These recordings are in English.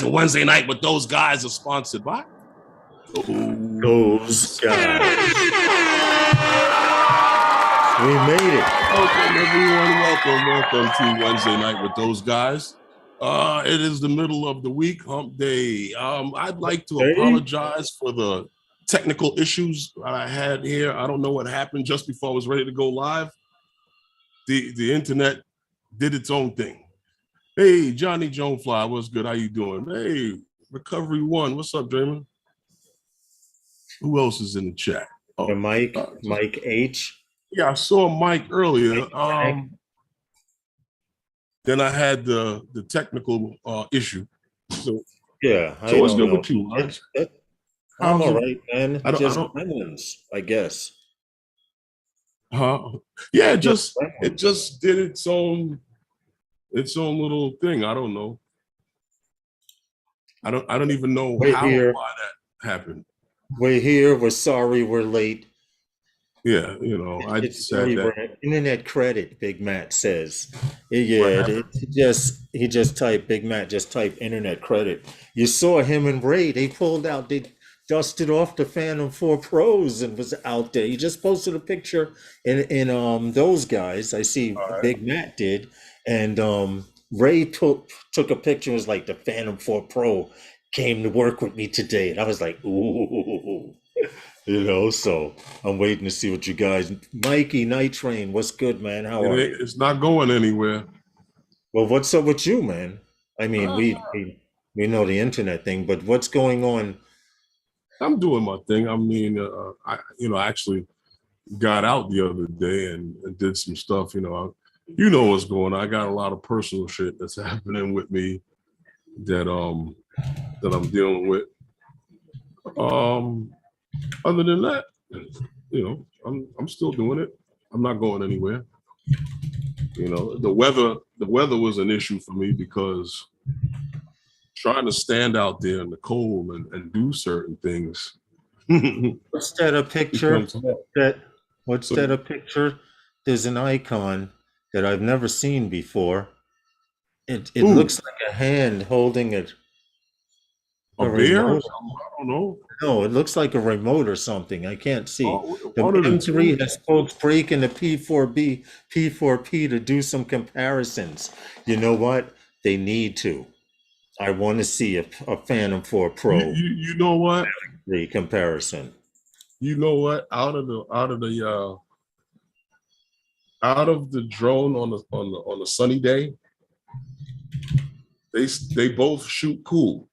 a Wednesday night with those guys are sponsored by Those guys. We made it. Welcome, everyone. Welcome to Wednesday night with those guys. It is the middle of the week, hump day. I'd like to apologize for the technical issues I had here. I don't know what happened just before I was ready to go live. The internet did its own thing. Hey, Johnny Jonefly, what's good? How you doing? Hey, Recovery One, what's up, Draymond? Who else is in the chat? Oh, Mike H. Yeah, I saw Mike earlier. Then I had the technical issue. So yeah, so what's good with you, Mike? I'm all right, man. Just gremlins, I guess. Yeah, it just did its own little thing. I don't know. I don't even know why that happened. We're here. We're sorry. We're late. Yeah, I said that. Internet credit, Big Matt says. Yeah, he just typed, Big Matt just typed internet credit. You saw him and Ray. They dusted off the Phantom 4 Pros and was out there. He just posted a picture in those guys. I see Big Matt did. And Ray took a picture. It was like the Phantom 4 Pro came to work with me today. And I was like, ooh. So I'm waiting to see what you guys. Mikey Night Train, what's good, man? How are you? It's not going anywhere. Well, what's up with you, man? I mean, we know the internet thing, but what's going on? I'm doing my thing. I mean, I actually got out the other day and did some stuff. What's going on. I got a lot of personal shit that's happening with me that I'm dealing with. Other than that, I'm still doing it. I'm not going anywhere. The weather was an issue for me because trying to stand out there in the cold and do certain things. What's that a picture? What's that a picture? There's an icon that I've never seen before. It looks like a hand holding it. A bear? I don't know. No, it looks like a remote or something. I can't see. The M3 has folks breaking the P4P to do some comparisons. You know what? They need to. I want to see a Phantom 4 Pro. You know what? The comparison. You know what? Out of the drone on the sunny day, they both shoot cool.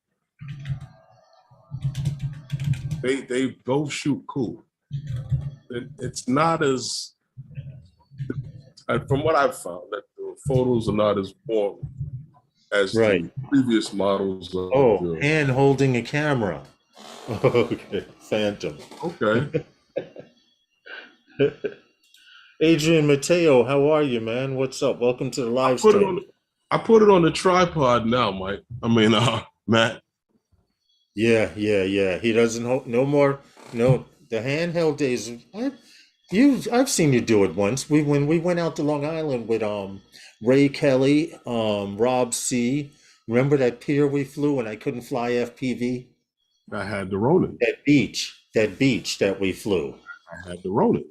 They both shoot cool. It's not as, from what I've found, that the photos are not as warm as the previous models. Hand holding a camera. Okay, Phantom. Okay. Adrian Mateo, how are you, man? What's up? Welcome to the live stream. I put it on the tripod now, Mike. I mean, Matt. Yeah. He doesn't hold no more. No, the handheld days. I've seen you do it once. When we went out to Long Island with Ray Kelly, Rob C. Remember that pier we flew and I couldn't fly FPV? I had the Ronin. That beach that we flew. I had the Ronin.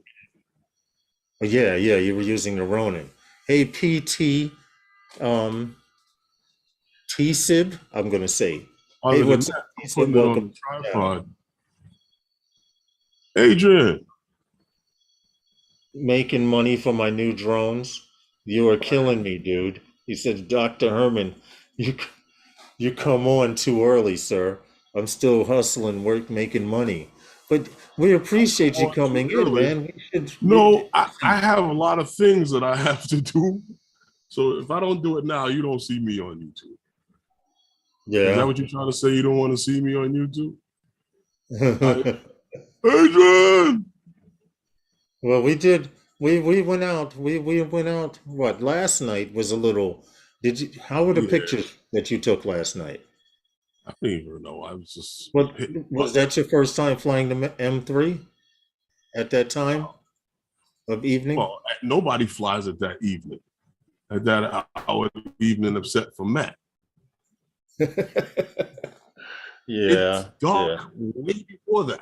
Yeah, you were using the Ronin. Hey, PT, T-Sib, I'm gonna say. Hey, what's up? Welcome. Tripod. Adrian. Making money for my new drones. You are killing me, dude. He said, Dr. Herman, you come on too early, sir. I'm still hustling, making money. But we appreciate you coming in, man. I have a lot of things that I have to do. So if I don't do it now, you don't see me on YouTube. Yeah. Is that what you're trying to say? You don't want to see me on YouTube? Adrian! Well, we did. We went out. We went out. What, last night was a little. How were the pictures that you took last night? I don't even know. I was just. Was that your first time flying the M3 at that time of evening? Well, nobody flies at that evening. At that hour of evening, except for Matt. It's Yeah, dark yeah. way before that.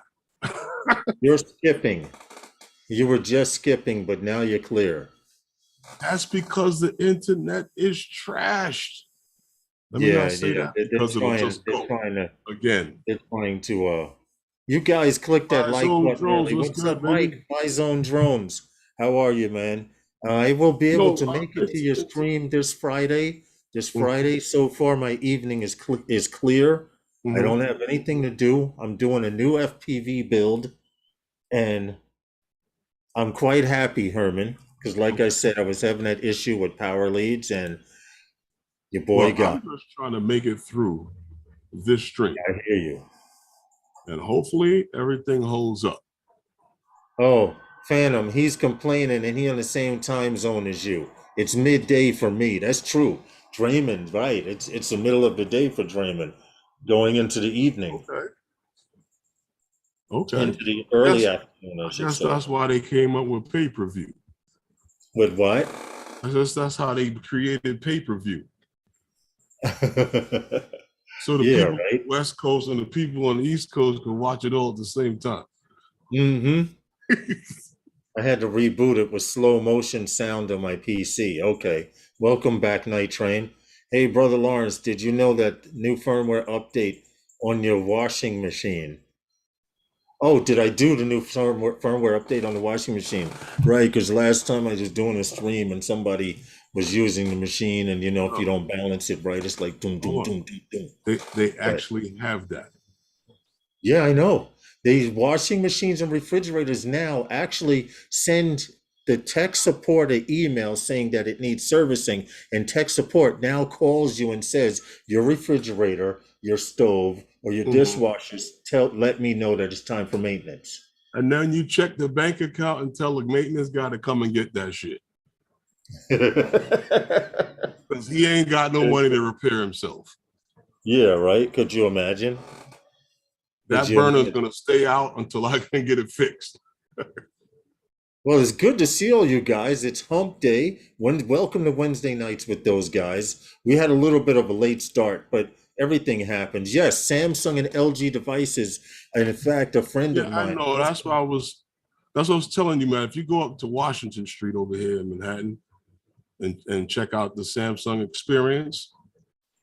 You're skipping. You were just skipping, but now you're clear. That's because the internet is trashed. Let me not Yeah, say yeah. that because it'll just They're go trying to again. they're trying to you guys click that My like zone button drones, early. what's What's good, up, baby? Mike? My Zone Drones. How are you, man? I will be able No, to make it to your it's stream this Friday. This mhm, Friday. So far, my evening is clear. I mhm. don't have anything to do. I'm doing a new FPV build, and I'm quite happy, Herman, because like I Okay. said, I was having that issue with power leads, and your boy Well, got I'm just trying to make it through this stream, it. I hear you. and hopefully everything holds up. Oh, Phantom, he's complaining and he on the same time zone as you. It's midday for me. That's true. Draymond, right. It's the middle of the day for Draymond. Going into the evening. Okay. Okay. Into the I early guess afternoon, I I should guess say. that's why they came up with pay-per-view. With what? I guess that's how they created pay-per-view. So the Yeah, people on right. the West Coast and the people on the East Coast could watch it all at the same time. Mm-hmm. I had to reboot it with slow motion sound on my PC. Okay. Welcome back, Night Train. Hey, Brother Lawrence, did you know that new firmware update on your washing machine? Oh, did I do the new firmware update on the washing machine? Right, because last time I was doing a stream and somebody was using the machine, and if you Oh, don't balance it right, it's like doom, doom, hold on. doom, doom, doom. They But actually have that. yeah, I know. These washing machines and refrigerators now actually send the tech support an email saying that it needs servicing, and tech support now calls you and says your refrigerator, your stove, or your Mhm. dishwashers let me know that it's time for maintenance. And then you check the bank account and tell the maintenance guy to come and get that shit. Because he ain't got no money to repair himself. Yeah, right. Could you imagine? Could That you burner is imagine? going to stay out until I can get it fixed. Well, it's good to see all you guys. It's hump day. Welcome to Wednesday nights with those guys. We had a little bit of a late start, but everything happens. Yes, Samsung and LG devices. And in fact, a friend Yeah, of I mine, know. That's what I was telling you, man. If you go up to Washington Street over here in Manhattan and check out the Samsung experience,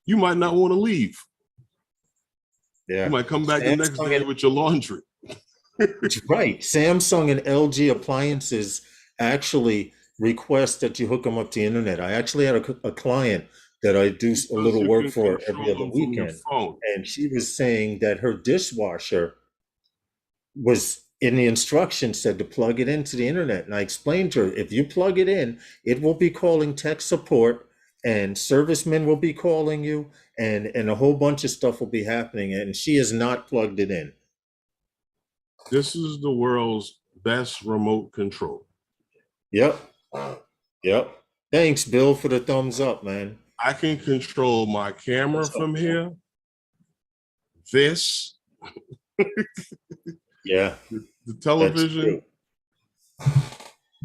you might not want to leave. You yeah, might come back the next Samsung day and with your laundry. right, Samsung and LG appliances actually request that you hook them up to the internet. I actually had a client that I do a Because little you work can for every control other them from your weekend, phone. and she was saying that her dishwasher was in the instructions said to plug it into the internet. And I explained to her, if you plug it in, it will be calling tech support and servicemen will be calling you and a whole bunch of stuff will be happening. And she has not plugged it in. This is the world's best remote control. Yep. Yep. Thanks, Bill, for the thumbs up, man. I can control my camera What's up, from Bill? here, this, Yeah, the that's television, true.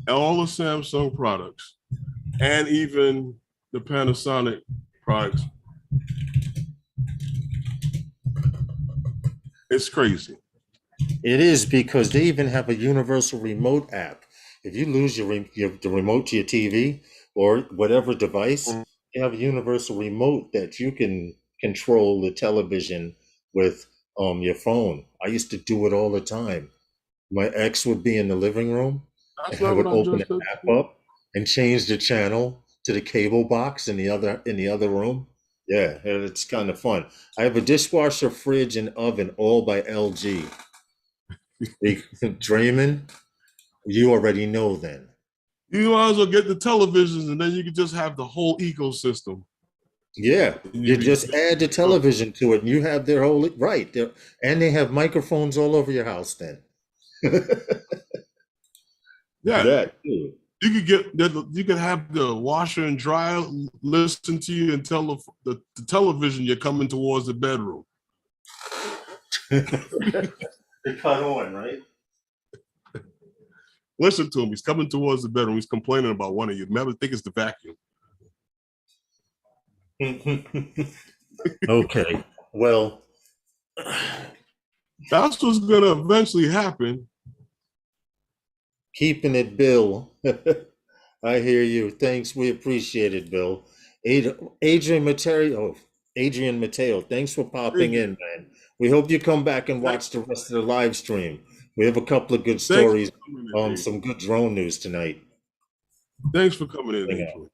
all the Samsung products, and even the Panasonic products. It's crazy. It is because they even have a universal remote app. If you lose the remote to your TV or whatever device, you have a universal remote that you can control the television with your phone. I used to do it all the time. My ex would be in the living room That's and I not would what I open just the said to app you. up and change the channel to the cable box in the other room. Yeah, it's kind of fun. I have a dishwasher, fridge, and oven all by LG. Draymond, you already know then. You might as well get the televisions and then you can just have the whole ecosystem. Yeah, And you you be just good add the to go. television to it and you have their whole right there, and they have microphones all over your house then. Yeah. That too. You could have the washer and dryer listen to you and tell the television you're coming towards the bedroom. They cut on, right? Listen to him. He's coming towards the bedroom. He's complaining about one of you. Never think it's the vacuum. Okay. Well, That's what's gonna eventually happen. keeping it, Bill. I hear you. Thanks. We appreciate it, Bill. Adrian Mateo. Adrian Mateo. Thanks for popping Adrian, in, man. We hope you come back and thank- watch the rest of the live stream. We have a couple of good thanks for stories, coming in, Adrian. some good drone news tonight. Thanks for coming in, Hang on. Adrian.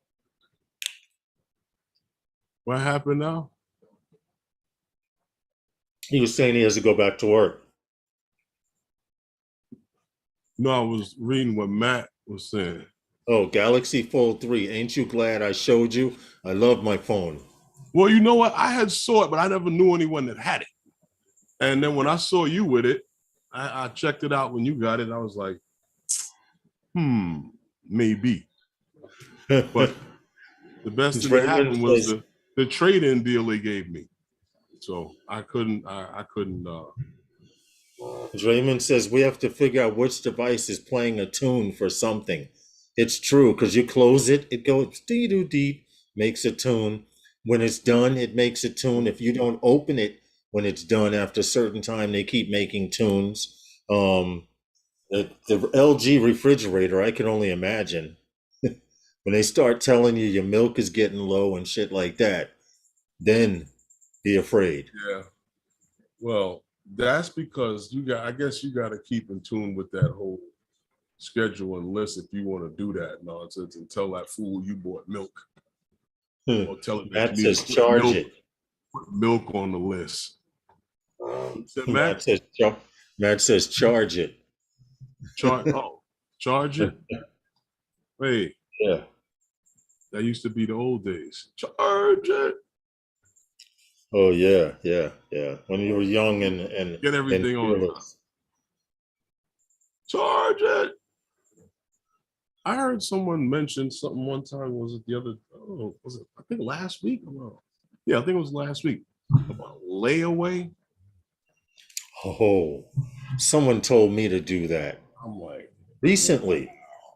What happened now? He was saying he has to go back to work. No, I was reading what Matt was saying. Oh, Galaxy Fold 3. Ain't you glad I showed you? I love my phone. Well, you know what? I had saw it, but I never knew anyone that had it. And then when I saw you with it, I checked it out when you got it. I was like, maybe. But the best thing that happened was the trade-in deal they gave me. So I couldn't. Draymond says we have to figure out which device is playing a tune for something. It's true because you close it, it goes dee doo dee, makes a tune. When it's done, it makes a tune. If you don't open it when it's done after a certain time, they keep making tunes. The LG refrigerator, I can only imagine when they start telling you your milk is getting low and shit like that, then be afraid. Yeah. Well, that's because I guess you got to keep in tune with that whole schedule and list if you want to do that nonsense and tell that fool you bought milk or tell it that Matt you need says to charge it. put milk on the list. Matt says charge it. Charge it. Hey, Yeah. that used to be the old days. Charge it. Oh yeah, yeah, yeah. When you were young and Get everything on time. fearless. Charge it. I heard someone mention something one time. Was it the other? Oh, was it? I think last week. No. Yeah, I think it was last week about layaway. Oh, someone told me to do that I'm like, recently.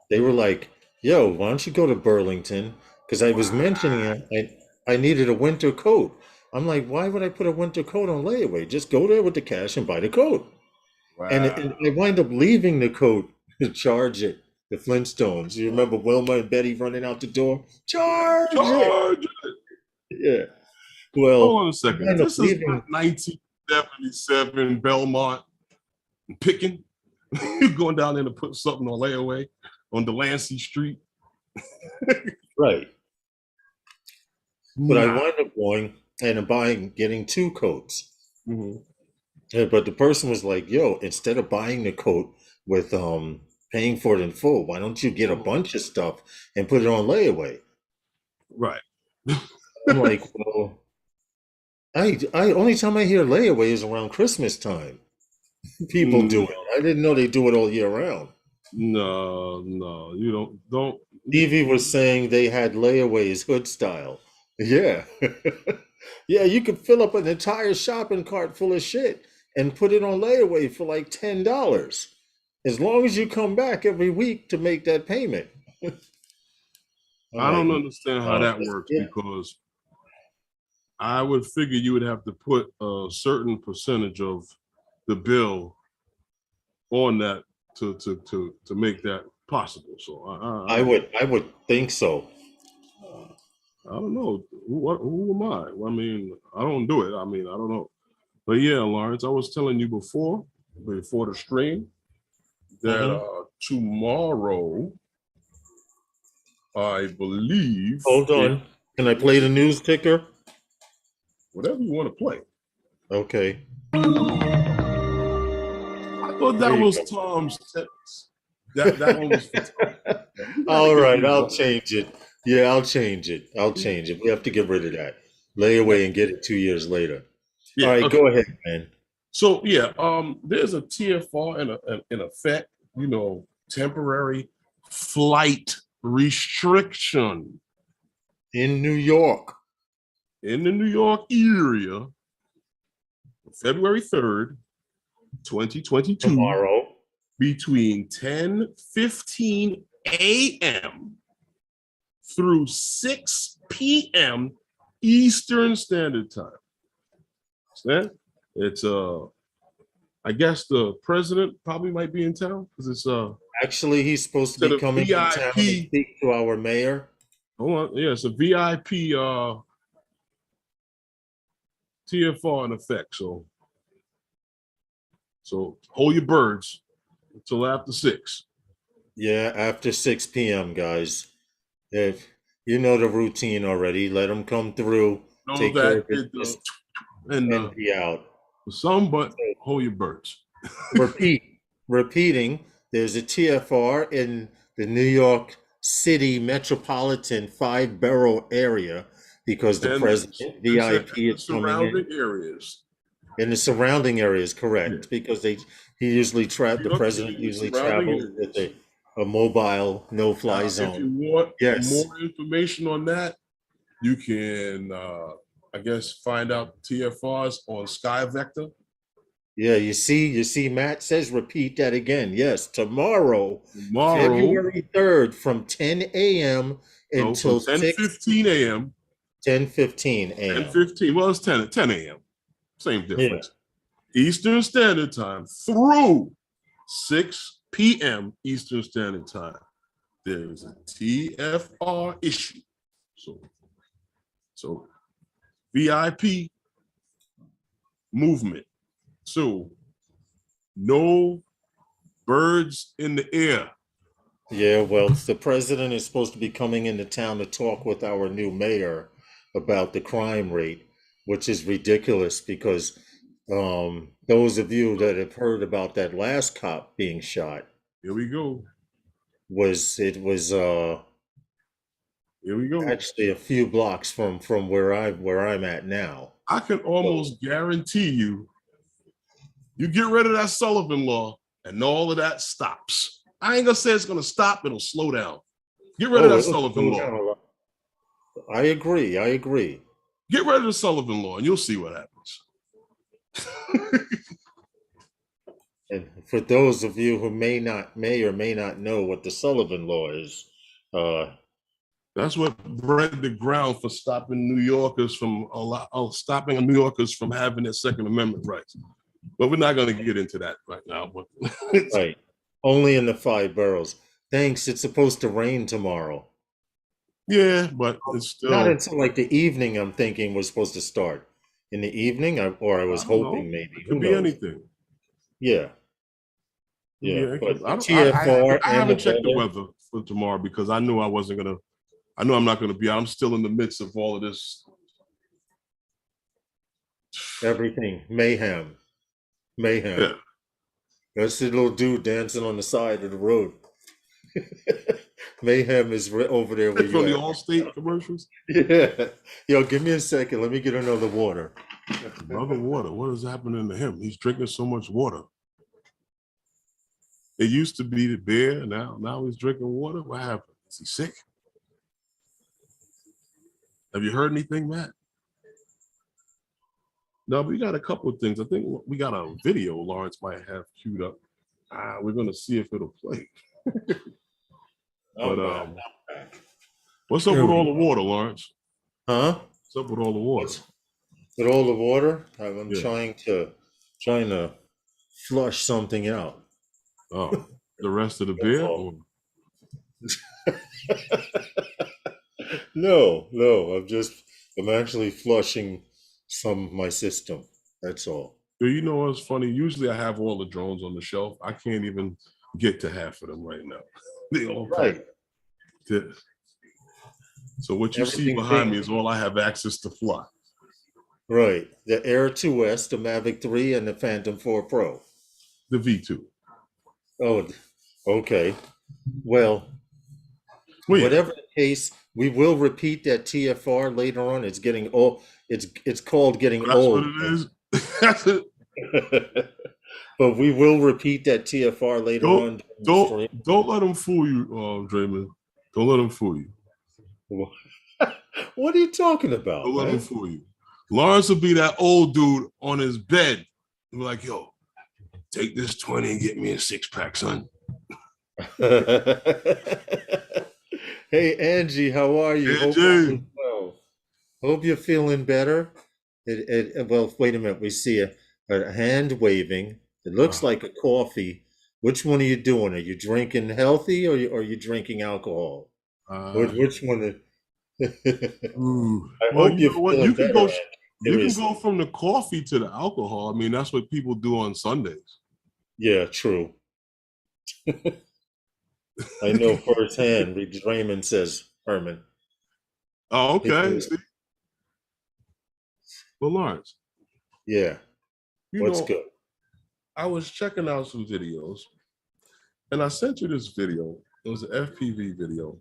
They were like, "Yo, why don't you go to Burlington?" Because I was mentioning it. I needed a winter coat. I'm like, why would I put a winter coat on layaway? Just go there with the cash and buy the coat. And I wind up leaving the coat to charge it. The Flintstones. You remember Wilma and Betty running out the door? Charge it. Charge it. Yeah. Well, Hold on a second. wind up This is not leaving. 1977 Belmont picking. You're going down there to put something on layaway on Delancey Street. Right. But I Nah. wind up going and getting two coats. Mhm. Yeah, but the person was like, "Yo, instead of buying the coat with paying for it in full, why don't you get a bunch of stuff and put it on layaway?" Right. I'm like, "Well, I only time I hear layaway is around Christmas time. People do it. I didn't know they do it all year round." No, you don't. Stevie was saying they had layaways hood style. Yeah. Yeah, you could fill up an entire shopping cart full of shit and put it on layaway for like $10. As long as you come back every week to make that payment. I'm I like, don't understand how that that's- works yeah. because I would figure you would have to put a certain percentage of the bill on that to make that possible. So I would think so. I don't know. Who am I? I mean, I don't do it. I mean, I don't know. But yeah, Lawrence, I was telling you before the stream that tomorrow, I believe. Hold on. Can I play the news ticker? Whatever you want to play. Okay. I thought that was Tom's sentence. That one was for Tom. All right, I'll change it. Yeah, I'll change it. We have to get rid of that. Layaway and get it 2 years later. Yeah, all right, okay. Go ahead, man. So yeah, there's a TFR in effect, temporary flight restriction In New York. in the New York area, February 3rd, 2022, Tomorrow. between 10:15 a.m. through 6 p.m. Eastern Standard Time. Understand? It's I guess the president probably might be in town because it's Actually, he's supposed to to be the coming in town and VIP. speak to our mayor. Hold on, yeah, it's a VIP TFR in effect. So hold your birds until after 6. Yeah, after 6 p.m., guys. If you know the routine already, let them come through, Know take care that of it business, and and be out. some, but So, hold your birds. repeating, there's a TFR in the New York City metropolitan 5 borough area because the And president they said VIP the is coming in. surrounding areas. In the surrounding areas, Yeah. correct? Because the New York president City, the usually surrounding travels with areas. a mobile no-fly Now, if you zone. want Yes. more information on that, you can, I guess, find out TFRs on Sky Vector. Yeah, you see, Matt says repeat that again. Yes, tomorrow, Tomorrow, February 3rd, from 10 a.m. no, from until 10:15 a.m. 10:15 a.m. 10:15. Well, it's 10 a.m. Same Yeah. difference. Eastern Standard Time through 6 p.m. Eastern Standard Time. There's a TFR issue. So VIP movement. So no birds in the air. Yeah, well, the president is supposed to be coming into town to talk with our new mayor about the crime rate, which is ridiculous because those of you that have heard about that last cop being shot Here we go. was Here we go. actually a few blocks from where I'm at now. I can almost guarantee you get rid of that Sullivan law and all of that stops. I ain't gonna say it's gonna stop, it'll slow down. Get rid of that It'll Sullivan slow law. down a lot. I agree. I agree. Get rid of the Sullivan law and you'll see what happens. And for those of you who may or may not know what the Sullivan Law is, That's what bred the ground for stopping New Yorkers from stopping New Yorkers from having their Second Amendment rights. But we're not going to get into that right now. But right, only in the 5 boroughs. Thanks. It's supposed to rain tomorrow. yeah, but it's Not still. until like the evening. I'm thinking was supposed to start in the evening, or I I was don't know. hoping maybe. It Who could be knows? anything. Yeah, yeah. Yeah, But the I TFR and the haven't checked the weather, weather for tomorrow because I knew I wasn't gonna. I know I'm not gonna be out. I'm still in the midst of all of this. everything, mayhem, mayhem. Yeah, That's the little dude dancing on the side of the road. Mayhem is over there where from you the at. Allstate commercials. Yeah. Yo, give me a second. Let me get another water. Another water. What is happening to him? He's drinking so much water. It used to be the beer. Now he's drinking water. What happened? Is he sick? Have you heard anything, Matt? No, we got a couple of things. I think we got a video Lawrence might have queued up. We're gonna see if it'll play. But what's up Here with we all go. the water, Lawrence? Huh? What's up with all the water? With all the water, I'm Yeah. trying to flush something out. Oh, the rest of the That's beer? all. No. I'm actually flushing my system. That's all. You know what's funny? Usually I have all the drones on the shelf. I can't even get to half of them right now. They all Right. So what you see Everything's behind being me is all I have access to fly. right. The Air 2S, the Mavic 3, and the Phantom 4 Pro. The V2. Oh, okay. Well, Well, yeah, whatever the case, we will repeat that TFR later on. It's getting old. It's called getting that's what old. it is. That's it. But we will repeat that TFR later on during the stream. Don't let them fool you, Draymond. Don't let them fool you. What are you talking about, Don't let them man? fool you. Lawrence will be that old dude on his bed. He'll be like, yo, take this 20 and get me a 6-pack, son. Hey, Angie, how are you? Hope all Angie. is well. Hope you're feeling better. Well, wait a minute. We see a hand waving. It looks like a coffee. Which one are you doing? Are you drinking healthy or are you drinking alcohol? uh, Which one? ooh. I Well, hope you you're know what? feeling better, Andy. You can go Seriously. from the coffee to the alcohol. I mean, that's what people do on Sundays. Yeah, true. I know firsthand. Raymond says, Herman. Oh, He okay. goes, See, well, Lawrence, yeah, you what's know, good? I was checking out some videos, and I sent you this video. It was an FPV video,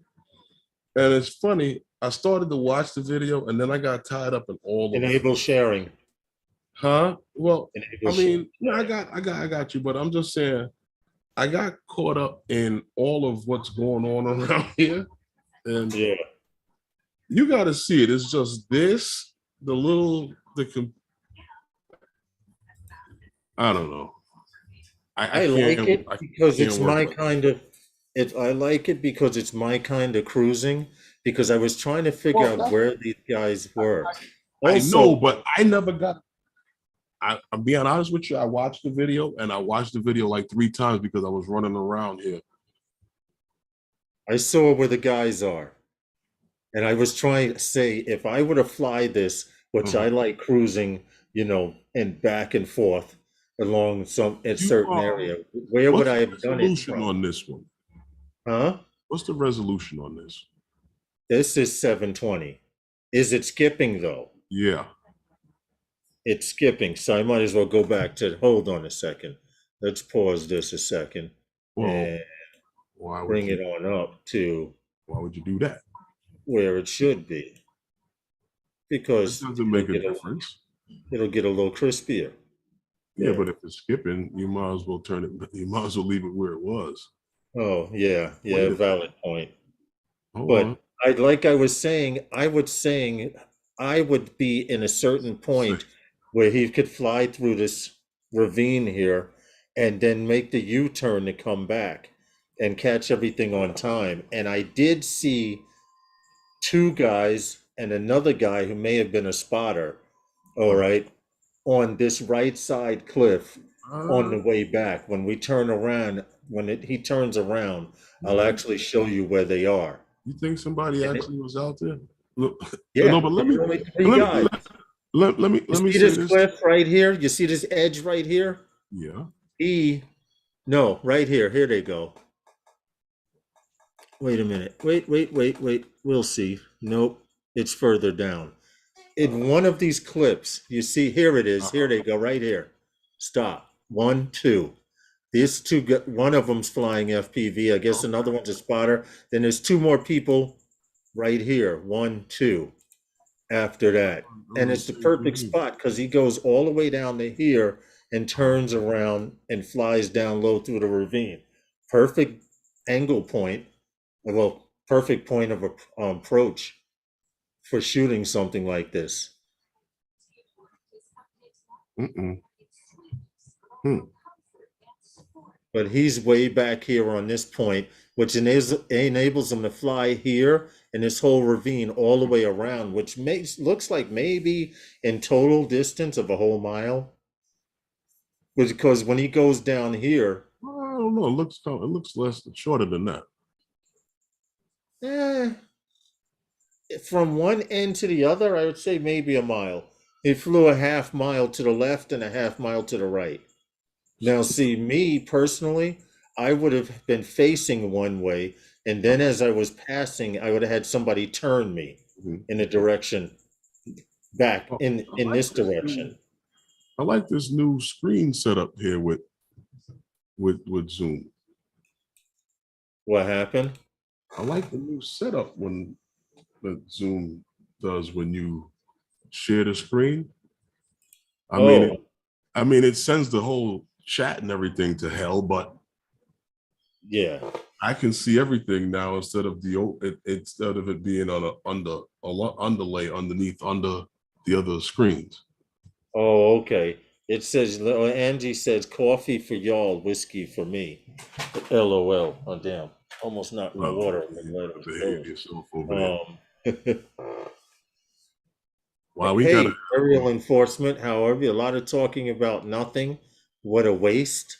and it's funny. I started to watch the video, and then I got tied up in all of, Enable sharing. huh? Well, Enable I sharing. mean, yeah, I got you, but I'm just saying, I got caught up in all of what's going on around here, and Yeah. you got to see it. It's just this, the little, I don't know. I like it I because can't it's work my like that. kind of it I like it because it's my kind of cruising because I was trying to figure Well, out where these guys were. I know, Also, but I never got. I'm being honest with you. I watched the video, and I watched the video like 3 times because I was running around here. I saw where the guys are. And I was trying to say if I were to fly this, which I Mhm. like cruising, and back and forth along some a You certain area, where would what's I the have done it resolution from? on this one? Huh? What's the resolution on this? This is 720. Is it skipping though? Yeah. It's skipping, so I might as well go back to hold on a second. Let's pause this a second Well, and why would bring you? it on up to Why would you do that? where it should be It because doesn't make a difference. it'll get a little crispier. Yeah, There. but if it's skipping, you might as well turn it. You might as well leave it where it was. Oh, yeah, Wait yeah, a minute. valid point. Hold on. But I was saying, I would be in a certain Say, point where he could fly through this ravine here and then make the U-turn to come back and catch everything on time. And I did see two guys and another guy who may have been a spotter, all right, on this right side cliff on uh, the way back. When we turn around, he turns around, I'll you actually show you where they are. think somebody And actually was out there? Look, no, yeah, but there were only three let me guys. You let me see say this this. cliff right here? You see this edge right here? Yeah. He, no, right here. Here they go. Wait a minute. Wait. We'll see. Nope, it's further down. In one of these clips, you see, here it is. Here they go, right here. Stop. One, two. These two, one of them's flying FPV. I guess Okay. another one's a spotter. Then there's two more people right here. One, two. After that. On And the it's the same thing perfect here. spot because he goes all the way down to here and turns around and flies down low through the ravine. Perfect angle point. Well, perfect point of approach for shooting something like this. Mm-mm. Hmm. But he's way back here on this point, which enables him to fly here in this whole ravine all the way around, which looks like maybe in total distance of a whole mile. Because when he goes down here, I don't know. It looks less shorter than that. eh, from one end to the other, I would say maybe a mile. He flew a half mile to the left and a half mile to the right. Now, see, me personally, I would have been facing one way, and then as I was passing, I would have had somebody turn me Mhm. in a direction back Oh, in this direction. I like this new screen setup here with Zoom. What happened? I like the new setup when that Zoom does when you share the screen. I mean, Oh, it, I mean, it sends the whole chat and everything to hell, but yeah. I can see everything now instead of it being on underlay underneath under the other screens. Oh, okay. It says, Angie says, coffee for y'all, whiskey for me. LOL. Oh, damn. Almost knocked my Well, water. you Let it behave close. yourself over there. Um, Wow, we got Hey, to. aerial enforcement, however, a lot of talking about nothing. What a waste.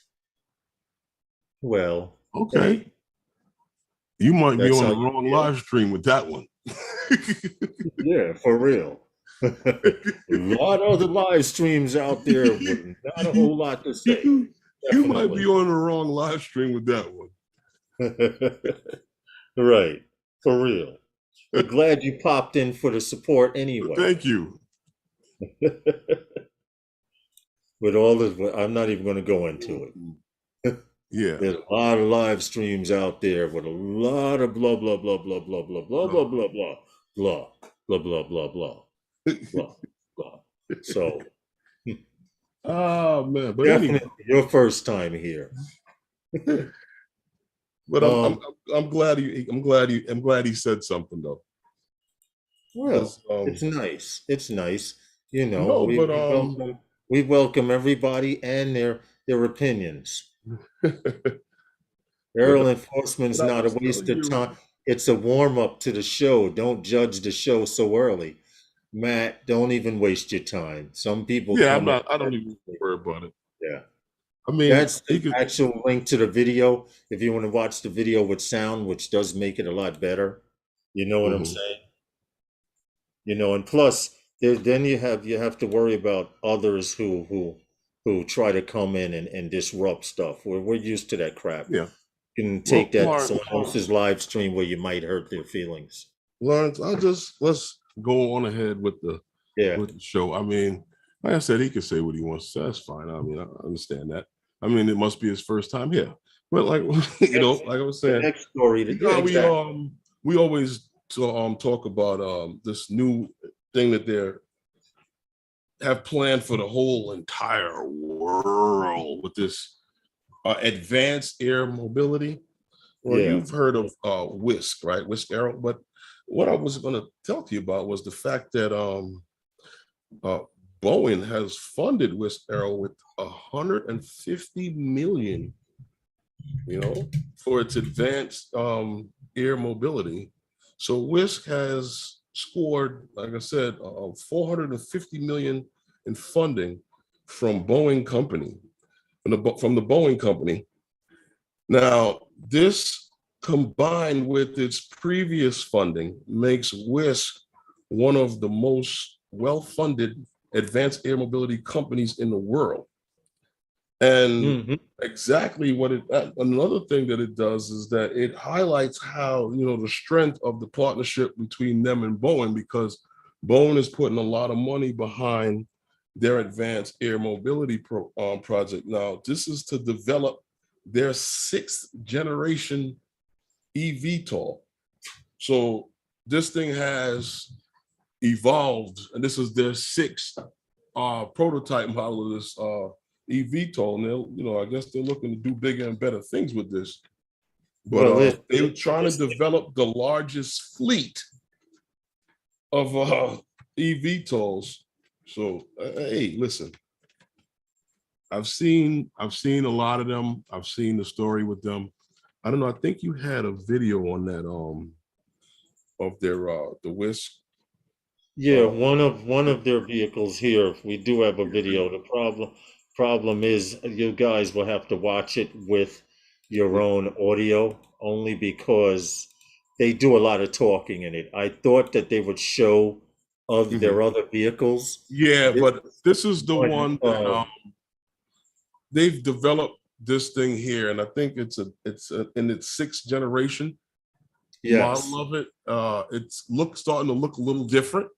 Well, Okay, hey, you might be that's on how the you wrong feel. live stream with that one. Yeah, for real. A lot of the live streams out there with not a whole lot to say. you, you might be Definitely. on the wrong live stream with that one. Right, for real. But glad you popped in for the support anyway. Thank you. With all this, I'm not even going to go into it. Yeah. There's a lot of live streams out there with a lot of blah blah blah blah blah blah blah blah blah blah blah blah blah blah blah blah blah. So Oh man, but anyway, definitely your first time here. but Um, I'm glad he said something though, well, because it's nice. It's nice. You know, no, but we welcome everybody and their opinions. but Aerial enforcement's I not a was waste telling of you, time. It's a warm up to the show. Don't judge the show so early. Matt, don't even waste your time. Some people yeah, come in. I don't even worry about it. Yeah. I mean, That's he the could, actual link to the video. If you want to watch the video with sound, which does make it a lot better. You know what I'm mhm. saying? You know, and plus then you have to worry about others who try to come in and disrupt stuff. We're used to that crap. Yeah. You can take Well, that to someone else's live stream where you might hurt their feelings. Lawrence, let's go on ahead with the Yeah. show. I mean, like I said, he can say what he wants to say. That's fine. I mean, I understand that. I mean, it must be his first time here. But like Next, like I was the saying, next story. Yeah, exactly. we always talk about this new thing that they're have planned for the whole entire world with this advanced air mobility. Well, Yeah. you've heard of Wisk, right? Wisk Aero. But what I was going to tell you about was the fact that uh, Boeing has funded Wisk Aero with 150 million, for its advanced air mobility. So Wisk has scored, like I said, 450 million in funding from Boeing company, from the Boeing company. Now, this combined with its previous funding makes Wisk one of the most well-funded advanced air mobility companies in the world. And Hmm. exactly what another thing that it does is that it highlights how, the strength of the partnership between them and Boeing, because Boeing is putting a lot of money behind their advanced air mobility project. Now, this is to develop their sixth generation eVTOL. So this thing has evolved, and this is their sixth prototype model of this eVTOL. And I guess they're looking to do bigger and better things with this. But Well, they're trying to develop the largest fleet of eVTOLs. So hey, listen, I've seen a lot of them. I've seen the story with them. I don't know. I think you had a video on that of their the Wisk. yeah, Uh, one of their vehicles here. We do have a video. The problem is you guys will have to watch it with your own audio only because they do a lot of talking in it. I thought that they would show of mhm. their other vehicles. Yeah, This but this is the one, one that they've developed this thing here, and I think in its sixth generation model yes. of it. It's starting to look a little different,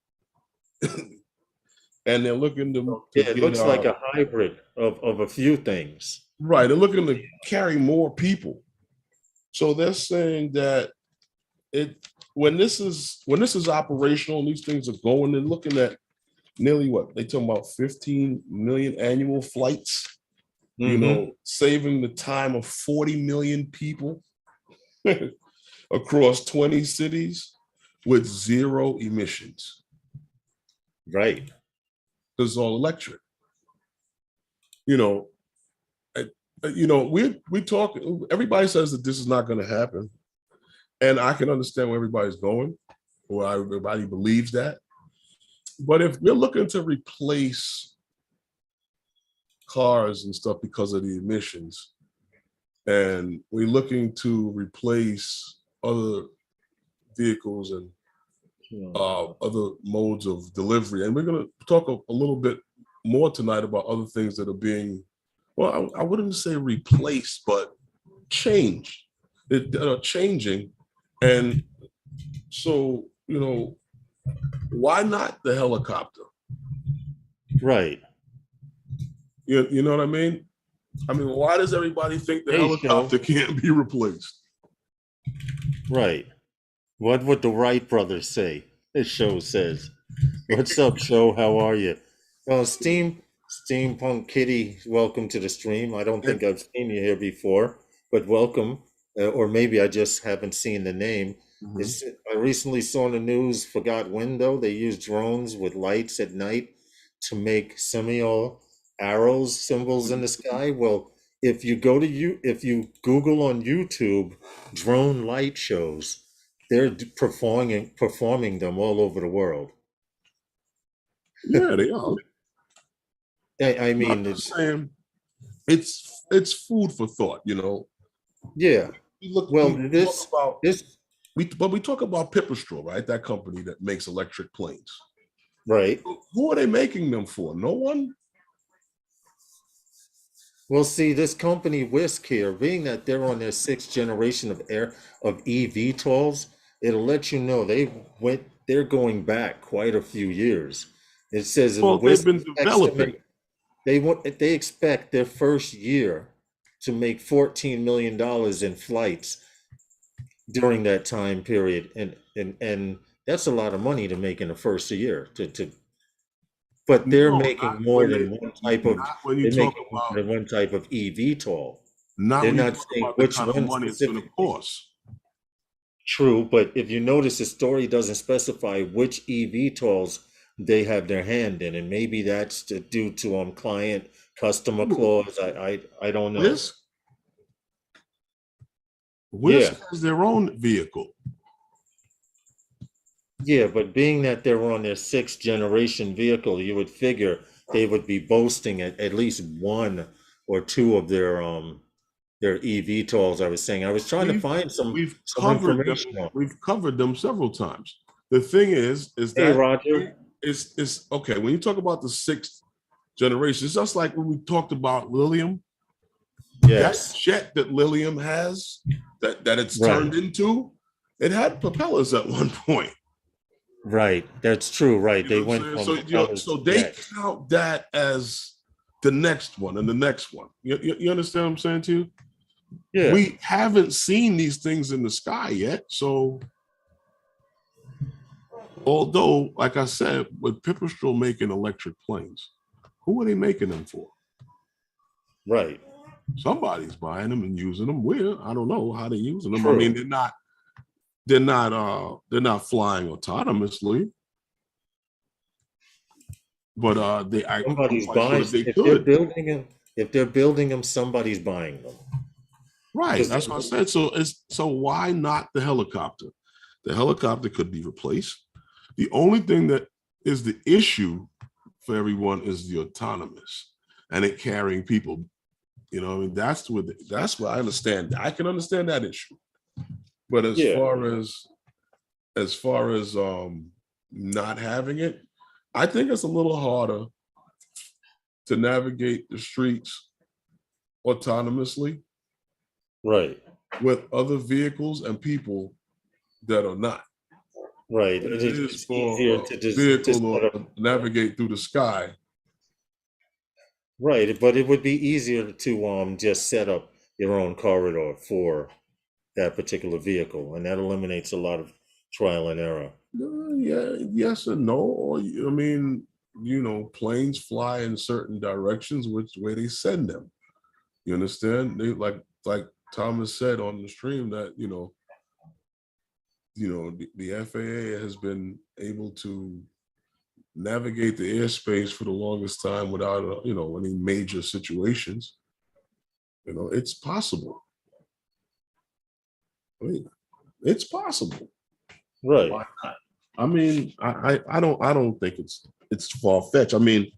and they're looking to Yeah, it get looks like a hybrid of a few things. right. They're looking to carry more people. So they're saying that it when this is operational and these things are going, they're looking at nearly what they talking about 15 million annual flights. Hmm. Saving the time of 40 million people across 20 cities with zero emissions. Right. This is all electric. You know, we talk. Everybody says that this is not going to happen, and I can understand where everybody's going, or everybody believes that. But if we're looking to replace cars and stuff because of the emissions, and we're looking to replace other vehicles and other modes of delivery, and we're going to talk a little bit more tonight about other things that are being, well, I wouldn't say replaced, but changed. That are changing. And so, why not the helicopter? Right. You know what I mean? Why does everybody think the Hey, helicopter Joe. can't be replaced? Right. What would the Wright brothers say? This show says. What's up, show? How are you? Steampunk Kitty, welcome to the stream. I don't think And, I've seen you here before, but welcome. Or maybe I just haven't seen the name. mhm. I recently saw in the news, forgot when though, they use drones with lights at night to make semiotal arrows symbols in the sky. Well, if you Google on YouTube drone light shows, they're performing them all over the world. Yeah, they are. I I'm mean, just saying it's food for thought, yeah. Well, We talk about this we talk about Pipistrel, right? That company that makes electric planes. right. Who are they making them for? No one? Well, see, this company Wisk here, being that they're on their sixth generation of eVTOLs, it'll let you know they're going back quite a few years. It says Well, they've Wisk been expects to developing. make they expect their first year to make $14 million in flights during that time period, and that's a lot of money to make in the first year. But they're No, making more than not when you they're talk making more about than one type of eVTOL. not They're when you not talk saying about the which kind of one money it's going to specifically. cost. True, but if you notice, the story doesn't specify which eVTOLs they have their hand in, and maybe that's due to client customer clause. I don't know. Wisk, Yeah, Wisk has their own vehicle. yeah, but being that they're on their sixth generation vehicle, you would figure they would be boasting at least one or two of their eVTOLs. I was trying to We've find we've some covered them. information on. We've covered them several times. The thing is Hey, that Roger. is okay. When you talk about the sixth generation, it's just like when we talked about Lilium. That Yes, jet that Lilium has, that it's right. turned into, it had propellers at one point. Right, that's true. Right, You know they what I'm went saying? from So propellers so to they jets. count that as the next one and the next one. You understand what I'm saying to you? Yeah, We haven't seen these things in the sky yet. So although, like I said, with Pipistrel making electric planes, who are they making them for? right. Somebody's buying them and using them. Where? I don't know how they're using them. True. They're not flying autonomously, but I'm Somebody's quite sure buying. that they could. If they're building them, somebody's buying them. Right. Because That's what I said. So why not the helicopter? The helicopter could be replaced. The only thing that is the issue for everyone is the autonomous and it carrying people. That's what I understand. I can understand that issue. But yeah, as far as not having it, I think it's a little harder to navigate the streets autonomously right, with other vehicles and people that are not right. than it is It's easier for to a just vehicle sort of to navigate through the sky. right, but it would be easier to just set up your own corridor for that particular vehicle, and that eliminates a lot of trial and error. Yeah, yes and no. Planes fly in certain directions, which way they send them. You understand? They like Thomas said on the stream that the FAA has been able to navigate the airspace for the longest time without any major situations. It's possible. I mean, it's possible. Right. Why not? I mean, I don't think it's far fetched. I mean,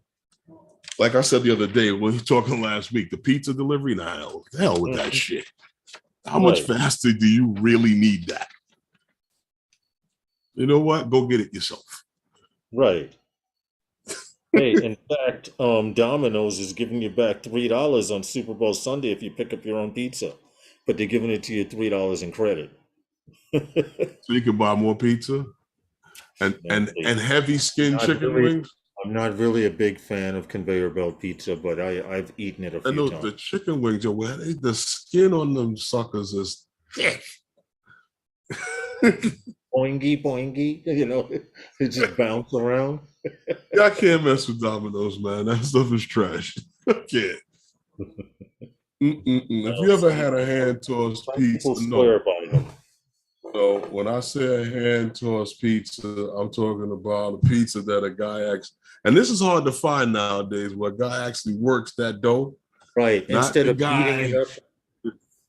like I said the other day when we were talking last week, the pizza delivery. Nah, the hell with that shit. How much Right, faster do you really need that? You know what? Go get it yourself. right. Hey, in fact, Domino's is giving you back $3 on Super Bowl Sunday if you pick up your own pizza, but they're giving it to you $3 in credit. So you can buy more pizza and No, and please. and heavy skin Not chicken really. wings. I'm not really a big fan of conveyor belt pizza, but I've eaten it a And few those the times. chicken wings, yo, the skin on them suckers is thick. Boingy, boingy, it just bounce around. Yeah, I can't mess with Domino's, man. That stuff is trash. I can't. Mm-mm-mm. If you ever Some had a hand tossed some pizza, people no. swear by them. No, when I say a hand tossed pizza, I'm talking about a pizza that a guy actually, and this is hard to find nowadays, where a guy actually works that dough, Right. not the guy,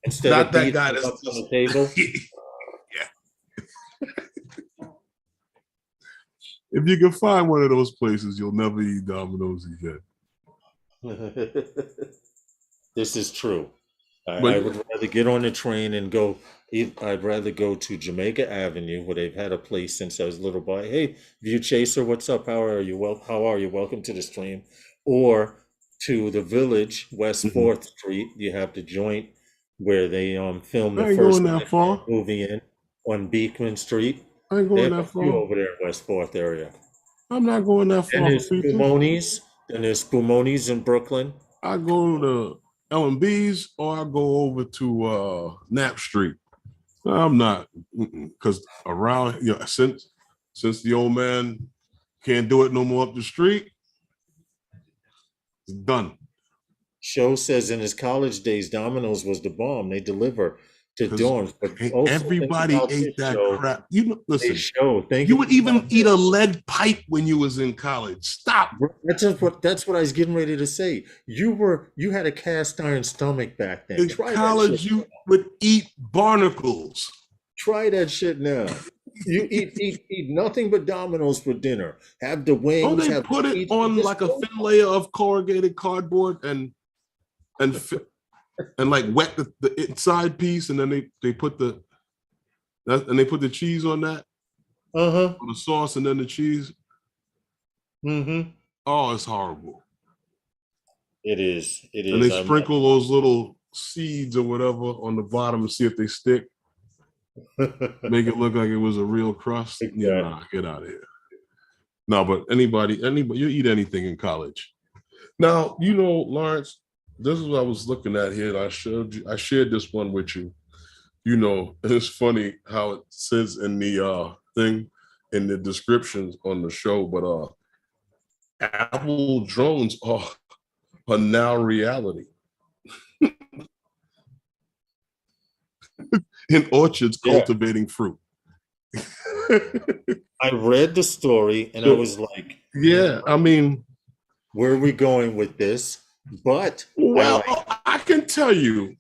Instead of not that beating guy it that's up on just, the table. yeah. If you can find one of those places, you'll never eat Domino's again. This is true. I But would rather get on the train and go. I'd rather go to Jamaica Avenue, where they've had a place since I was a little boy. Hey, View Chaser, what's up? How are you? Well, how are you? Welcome to the stream. Or to the Village, West mhm. Fourth Street. You have the joint where they filmed the I ain't first going that Iron Man far. movie in on Beekman Street. I ain't They going have a that few far. over there in West Fourth area. I'm not going that And far for there's pizza. Spumoni's. And there's Spumoni's in Brooklyn. I go to L&B's or I go over to Knapp Street. I'm not, because around, since the old man can't do it no more up the street, it's done. Show says in his college days, Domino's was the bomb. They deliver to Because dorms. But also think everybody about ate this that show. crap. You know, This listen, show. Think you would even about eat a this. lead pipe when you was in college. Stop. That's what I was getting ready to say. You had a cast iron stomach back then. In Try that shit. college, you would eat barnacles. Try that shit now. You eat nothing but Domino's for dinner. Have the Don't wings, they have the put it pizza. on Just like a go. thin layer of corrugated cardboard and and like wet the inside piece, and then they put the cheese on that, Uh-huh. on the sauce, and then the cheese. Mm-hmm. Oh, it's horrible. It is. It And is. they I'm sprinkle those little seeds or whatever on the bottom and see if they stick. Make it look like it was a real crust. Yeah, exactly. nah, get out of here. No, but anybody, you eat anything in college. Now, Lawrence, this is what I was looking at here, and I shared this one with you. It's funny how it says in the thing in the descriptions on the show, but Apple drones are now reality in orchards Yeah. cultivating fruit. I read the story and I So was like, yeah, I mean, where are we going with this? But well, I can tell you,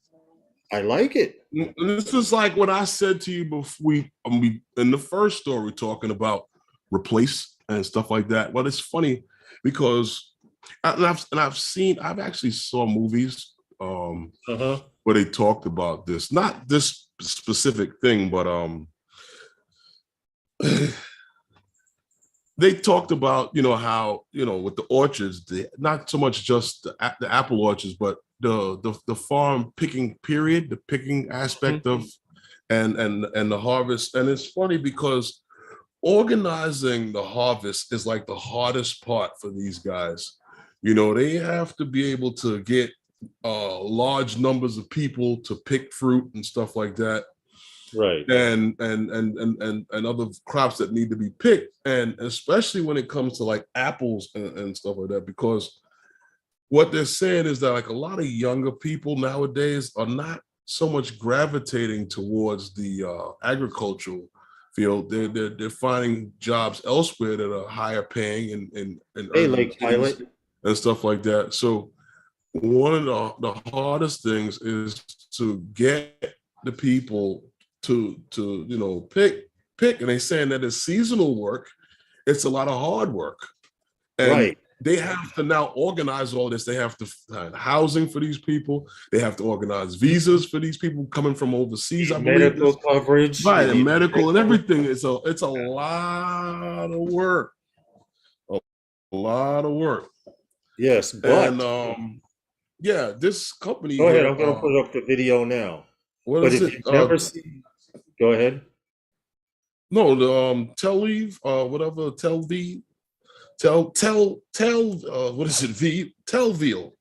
I like it. this is like what I said to you before we in the first story talking about replace and stuff like that. Well, it's funny because I've actually saw movies Uh-huh. where they talked about this, not this specific thing, but they talked about how with the orchards, not so much just the apple orchards, but the farm picking period, the picking aspect Mhm. of and the harvest. And it's funny because organizing the harvest is like the hardest part for these guys. They have to be able to get large numbers of people to pick fruit and stuff like that, Right. and other crops that need to be picked, and especially when it comes to like apples and stuff like that, because what they're saying is that like a lot of younger people nowadays are not so much gravitating towards the agricultural field. They're finding jobs elsewhere that are higher paying and Hey, earning Lake things Pilot. and stuff like that. So one of the hardest things is to get the people to pick pick, and they're saying that it's seasonal work. It's a lot of hard work. And right. they have to now organize all this. They have to find housing for these people. They have to organize visas for these people coming from overseas. I believe Medical coverage, right, and medical and everything. It's a lot of work. A lot of work. Yes, but and yeah, this company go ahead. here. I'm going to put up the video now. What But is if it? you've never seen, go ahead. No, the Tel Aviv, whatever. What is it? Telville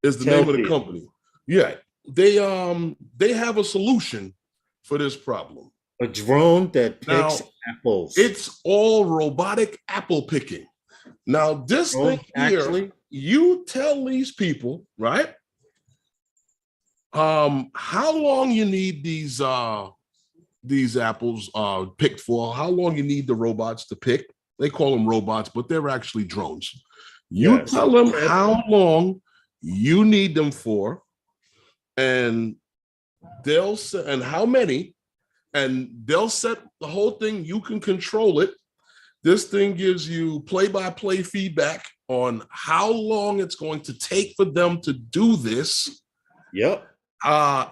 is the name of the company. Yeah, they have a solution for this problem. A drone that picks Now, apples. it's all robotic apple picking. Now, this thing here, actually, you tell these people, right? How long you need these apples picked for? How long you need the robots to pick? They call them robots, but they're actually drones. You tell them how long you need them for, and they'll set, and how many, and they'll set the whole thing. You can control it. This thing gives you play-by-play feedback on how long it's going to take for them to do this. Yep.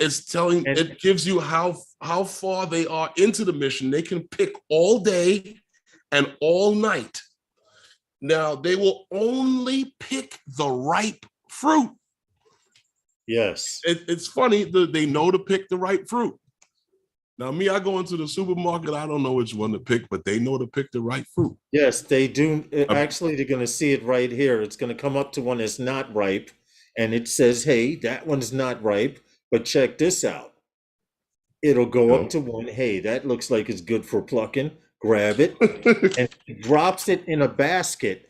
It gives you how far they are into the mission. They can pick all day and all night. Now, they will only pick the ripe fruit. Yes. It's funny that they know to pick the right fruit. Now, me, I go into the supermarket, I don't know which one to pick, but they know to pick the right fruit. Yes, they do. Actually, they're going to see it right here. It's going to come up to one that's not ripe, and it says, hey, that one's not ripe, but check this out. It'll go up to one, hey, that looks like it's good for plucking. Grab it, and it drops it in a basket.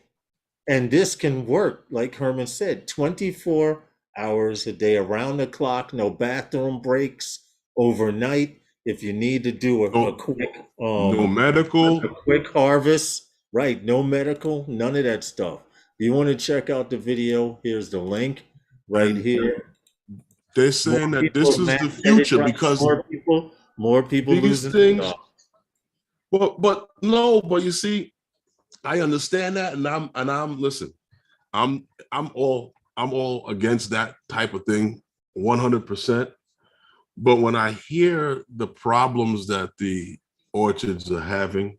And this can work, like Herman said, 24 hours a day, around the clock, no bathroom breaks, overnight. If you need to do a quick no medical, a quick harvest, right? No medical, none of that stuff. If you want to check out the video, here's the link right here. They're saying that this is the future because more people these losing things. But you see, I understand that, and I'm listen, I'm all against that type of thing, 100%. But when I hear the problems that the orchards are having,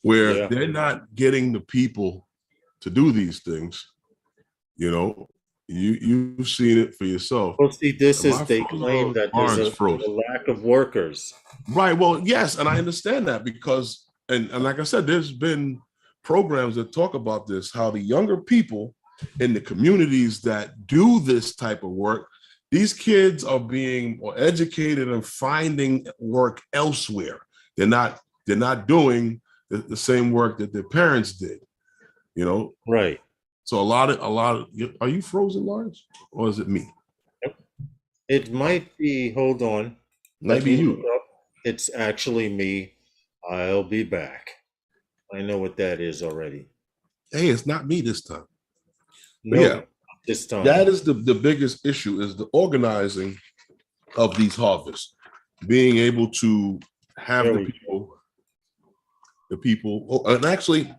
where they're not getting the people to do these things, you've seen it for yourself. Well, see, they claim that there's a lack of workers. Right. Well, yes, and I understand that because, and like I said, there's been programs that talk about this, how the younger people in the communities that do this type of work, these kids are being educated and finding work elsewhere. They're not doing the same work that their parents did, Right. So a lot of are you frozen, Lawrence, or is it me? It might be. Hold on. Maybe you. It's actually me. I'll be back. I know what that is already. Hey, it's not me this time. No, yeah, this time. That is the biggest issue, is the organizing of these harvests, being able to have the people, and actually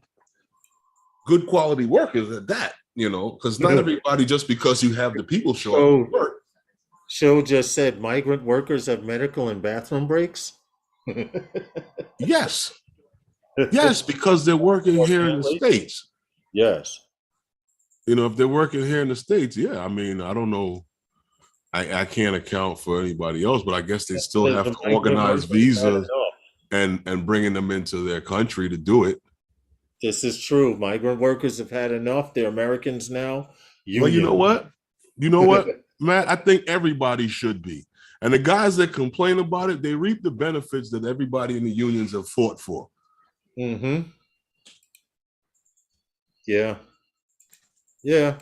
good quality workers at that, because not everybody, just because you have the people show up to work. Show just said migrant workers have medical and bathroom breaks. Yes, because they're working here in the States. Yes. If they're working here in the States, I mean, I don't know. I can't account for anybody else, but I guess they still have to organize visas and bringing them into their country to do it. This is true. Migrant workers have had enough. They're Americans now. Well, you know what, Matt? I think everybody should be. And the guys that complain about it, they reap the benefits that everybody in the unions have fought for. Mm-hmm. Yeah. Yeah.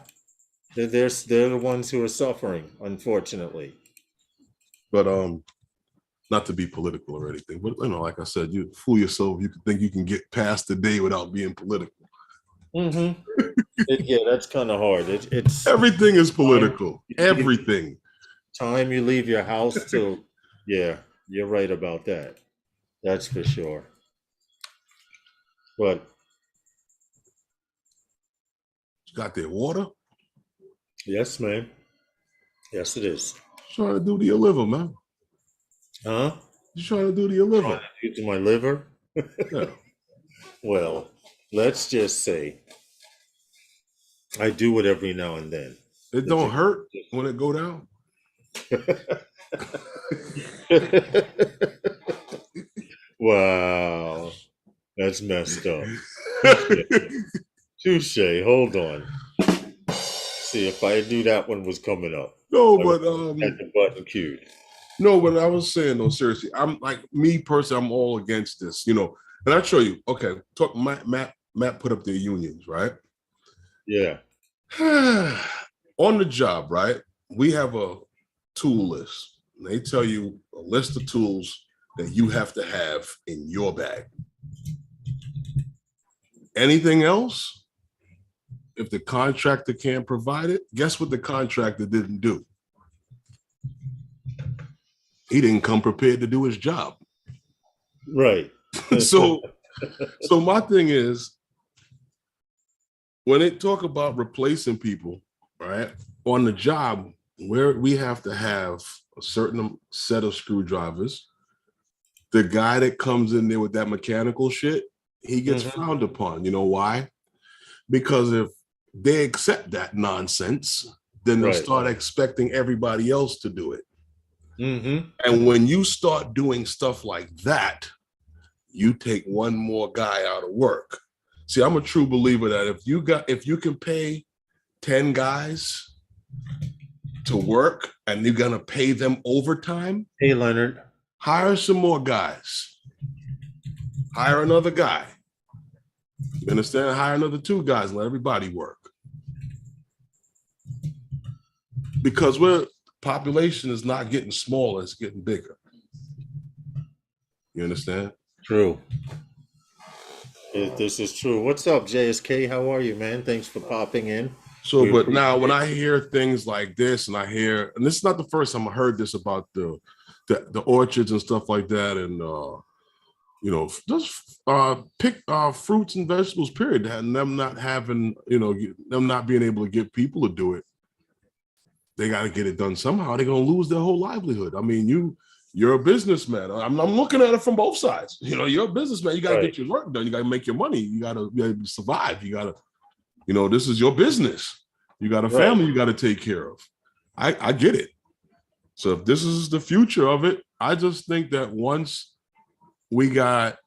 They're the ones who are suffering, unfortunately. But not to be political or anything, but like I said, you fool yourself. You can think you can get past the day without being political. Mm-hmm. Yeah, that's kind of hard. It's everything is political. Everything. Time you leave your house till, yeah, you're right about that. That's for sure. But Got their water. yes, man. Yes, it is. Trying to do to your liver, man. Huh? You trying to do to your liver. Due to my liver? Yeah. Well, let's just say I do it every now and then. It don't hurt when it go down. Wow. That's messed up. Touche. Hold on. See if I knew that one was coming up. No, I but had the button queued. no, but I was saying though, seriously, I'm like me personally, I'm all against this, you know. And I show you, okay, talk Matt put up their unions, right? Yeah. On the job, right? We have a tool list. They tell you a list of tools that you have to have in your bag. Anything else, if the contractor can't provide it, guess what the contractor didn't do? He didn't come prepared to do his job. Right. so my thing is, when they talk about replacing people, right, on the job, where we have to have a certain set of screwdrivers, the guy that comes in there with that mechanical shit, he gets frowned upon. You know why? Because if they accept that nonsense, then they'll start expecting everybody else to do it. And when you start doing stuff like that, you take one more guy out of work. See, I'm a true believer that if you can pay 10 guys to work and you're gonna pay them overtime, hey Leonard, hire some more guys. Hire another guy. You understand? Hire another 2 guys and let everybody work. Because population is not getting smaller, it's getting bigger. You understand? True. This is true. What's up, JSK? How are you, man? Thanks for popping in. So, but now when I hear things like this, and this is not the first time I heard this about the orchards and stuff like that, and you know, just pick fruits and vegetables, period, and them not having, you know, them not being able to get people to do it. They got to get it done somehow. They're gonna lose their whole livelihood. I mean, you're a businessman. I'm looking at it from both sides. You know, you're a businessman. You got to get your work done. You got to make your money. You got to survive. You got to, you know, this is your business. You got a family you got to take care of. I get it. So if this is the future of it, I just think that once we got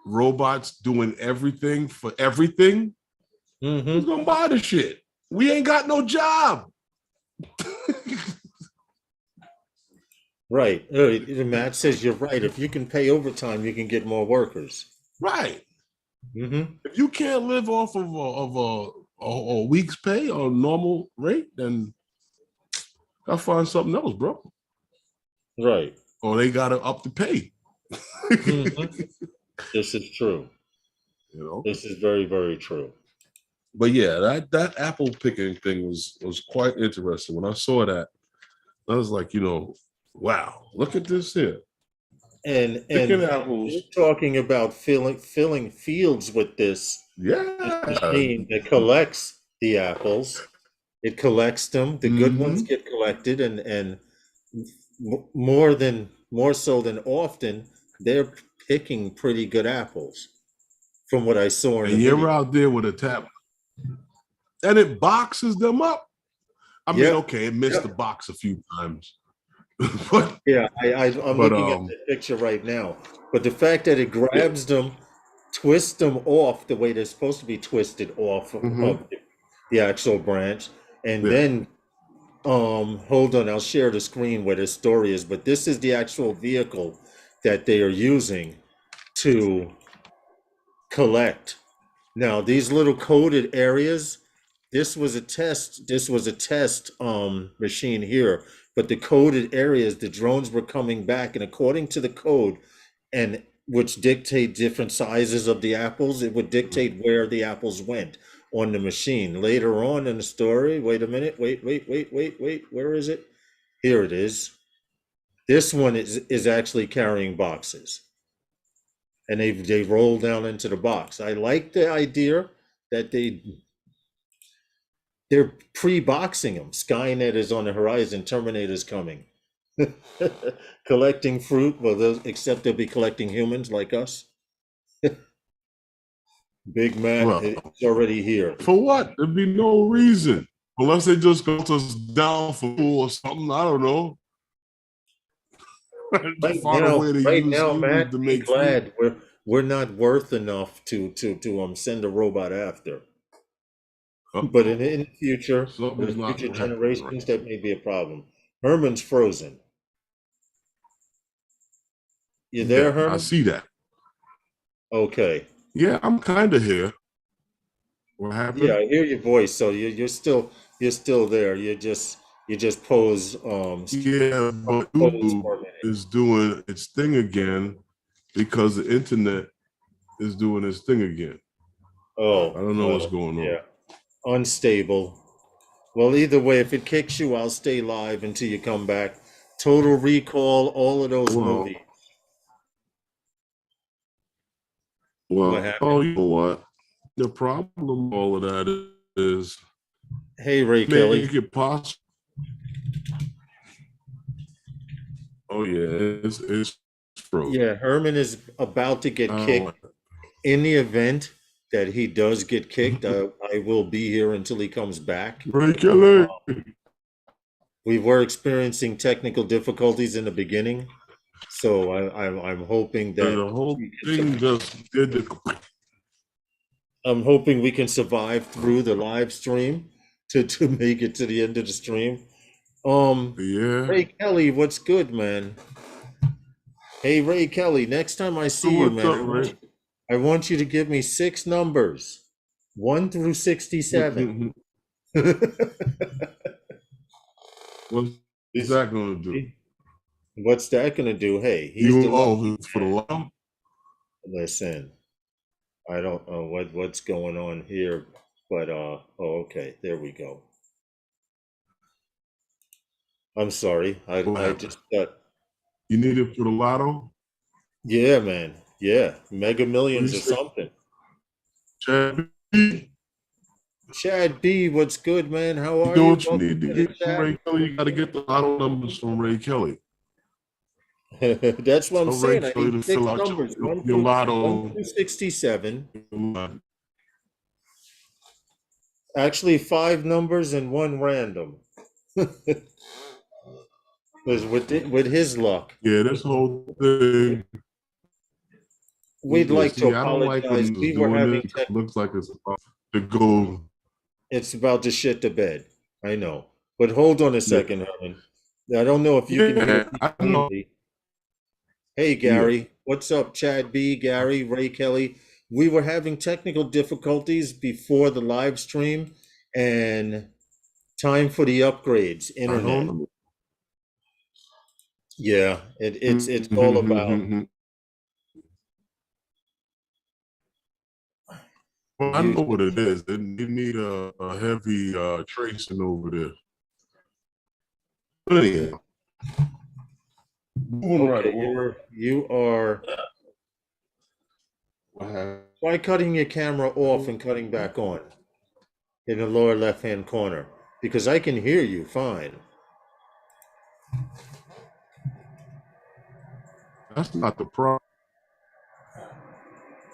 robots doing everything for everything, who's gonna buy the shit? We ain't got no job. Right. Matt says you're right. If you can pay overtime, you can get more workers. Right. If you can't live off of a week's pay or normal rate, then I'll find something else, bro. Right. Or they gotta up the pay. This is true. You know, this is very, very true. But yeah, that apple picking thing was quite interesting. When I saw that, I was like, you know, wow, look at this here. And apples. Talking about filling fields with this machine that collects the apples. It collects them. The good ones get collected, and more so than often, they're picking pretty good apples, from what I saw. And you're out there with a tablet, and it boxes them up. I mean, okay, it missed the box a few times. But yeah, I'm looking at the picture right now. But the fact that it grabs them, twists them off the way they're supposed to be twisted off of the actual branch, and then hold on, I'll share the screen where this story is. But this is the actual vehicle that they are using to collect. Now, these little coded areas, this was a test machine here, but the coded areas, the drones were coming back, and according to the code, and which dictate different sizes of the apples, it would dictate where the apples went on the machine. Later on in the story, wait a minute, wait, where is it? Here it is. This one is actually carrying boxes. and they roll down into the box. I like the idea that they're pre-boxing them. Skynet is on the horizon. Terminator's coming. Collecting fruit, well, except they'll be collecting humans like us. Big Matt Well, is already here. for what? There'd be no reason. Unless they just got us down for food or something. I don't know. To find a way to Right use now, humans Matt, to be make food. glad we're not worth enough to send a robot after. But in the future, Something's with not future happening right. generations, that may be a problem. Herman's frozen. You there, Yeah, I Herman? see that. Okay. Yeah, I'm kind of here. What Yeah, happened? I hear your voice. So you're still there. You just Yeah, but pose YouTube for a minute. is doing its thing again because the internet is doing its thing again. I Oh, don't know what's well, going on. yeah. Unstable. Well, either way, if it kicks you, I'll stay live until you come back. Total Recall, all of those movies. Well, What oh, happened? you know what? The problem with all of that is Hey, Ray Kelly. make it possible. Oh yeah, it's frozen. Yeah, Herman is about to get I don't kicked. like it. In the event that he does get kicked, I will be here until he comes back. Ray Kelly. We were experiencing technical difficulties in the beginning, so I'm hoping that The whole we can thing just did the. I'm hoping we can survive through the live stream to make it to the end of the stream. Yeah. Ray Kelly, what's good, man? Hey, Ray Kelly, next time I So see you, what's man, up, Ray? I want you to give me six numbers, 1 through 67. What's This, that gonna do? what's that gonna do? Hey, he's the You lucky for the man. law? Listen, I don't know what's going on here, but oh, okay, there we go. I'm sorry, What I happened? just got You need it for the lotto? yeah, man, yeah, Mega What you Millions or say, something. Chad? Chad B, what's good, man? How You are know you? what you Welcome need to to the get from Ray Kelly? You got to get the lotto numbers from Ray Kelly. chat. That's what I'm Tell Ray saying. I Kelly need to six fill out numbers, your one lotto. through 67. Actually, five numbers and one random. Because with his luck, Yeah, this whole thing. we'd Yeah, like to see, I don't like apologize. when it's We were doing having this because it looks like it's about to go. it's about to shit the bed. I know. But hold on a Yeah, second, Herman. I don't know if you can hear yeah, me I know. clearly. Hey, Yeah, Gary. What's up, Chad B, Gary, Ray Kelly? We were having technical difficulties before the live stream and time for the upgrades, I don't internet. know. Yeah, it's all about Well, I you. know what it is. They need a heavy tracing over there. But anyhow, moving right Okay, along. you are What try cutting your camera off happened? and cutting back on in the lower left-hand corner because I can hear you fine. That's not the problem.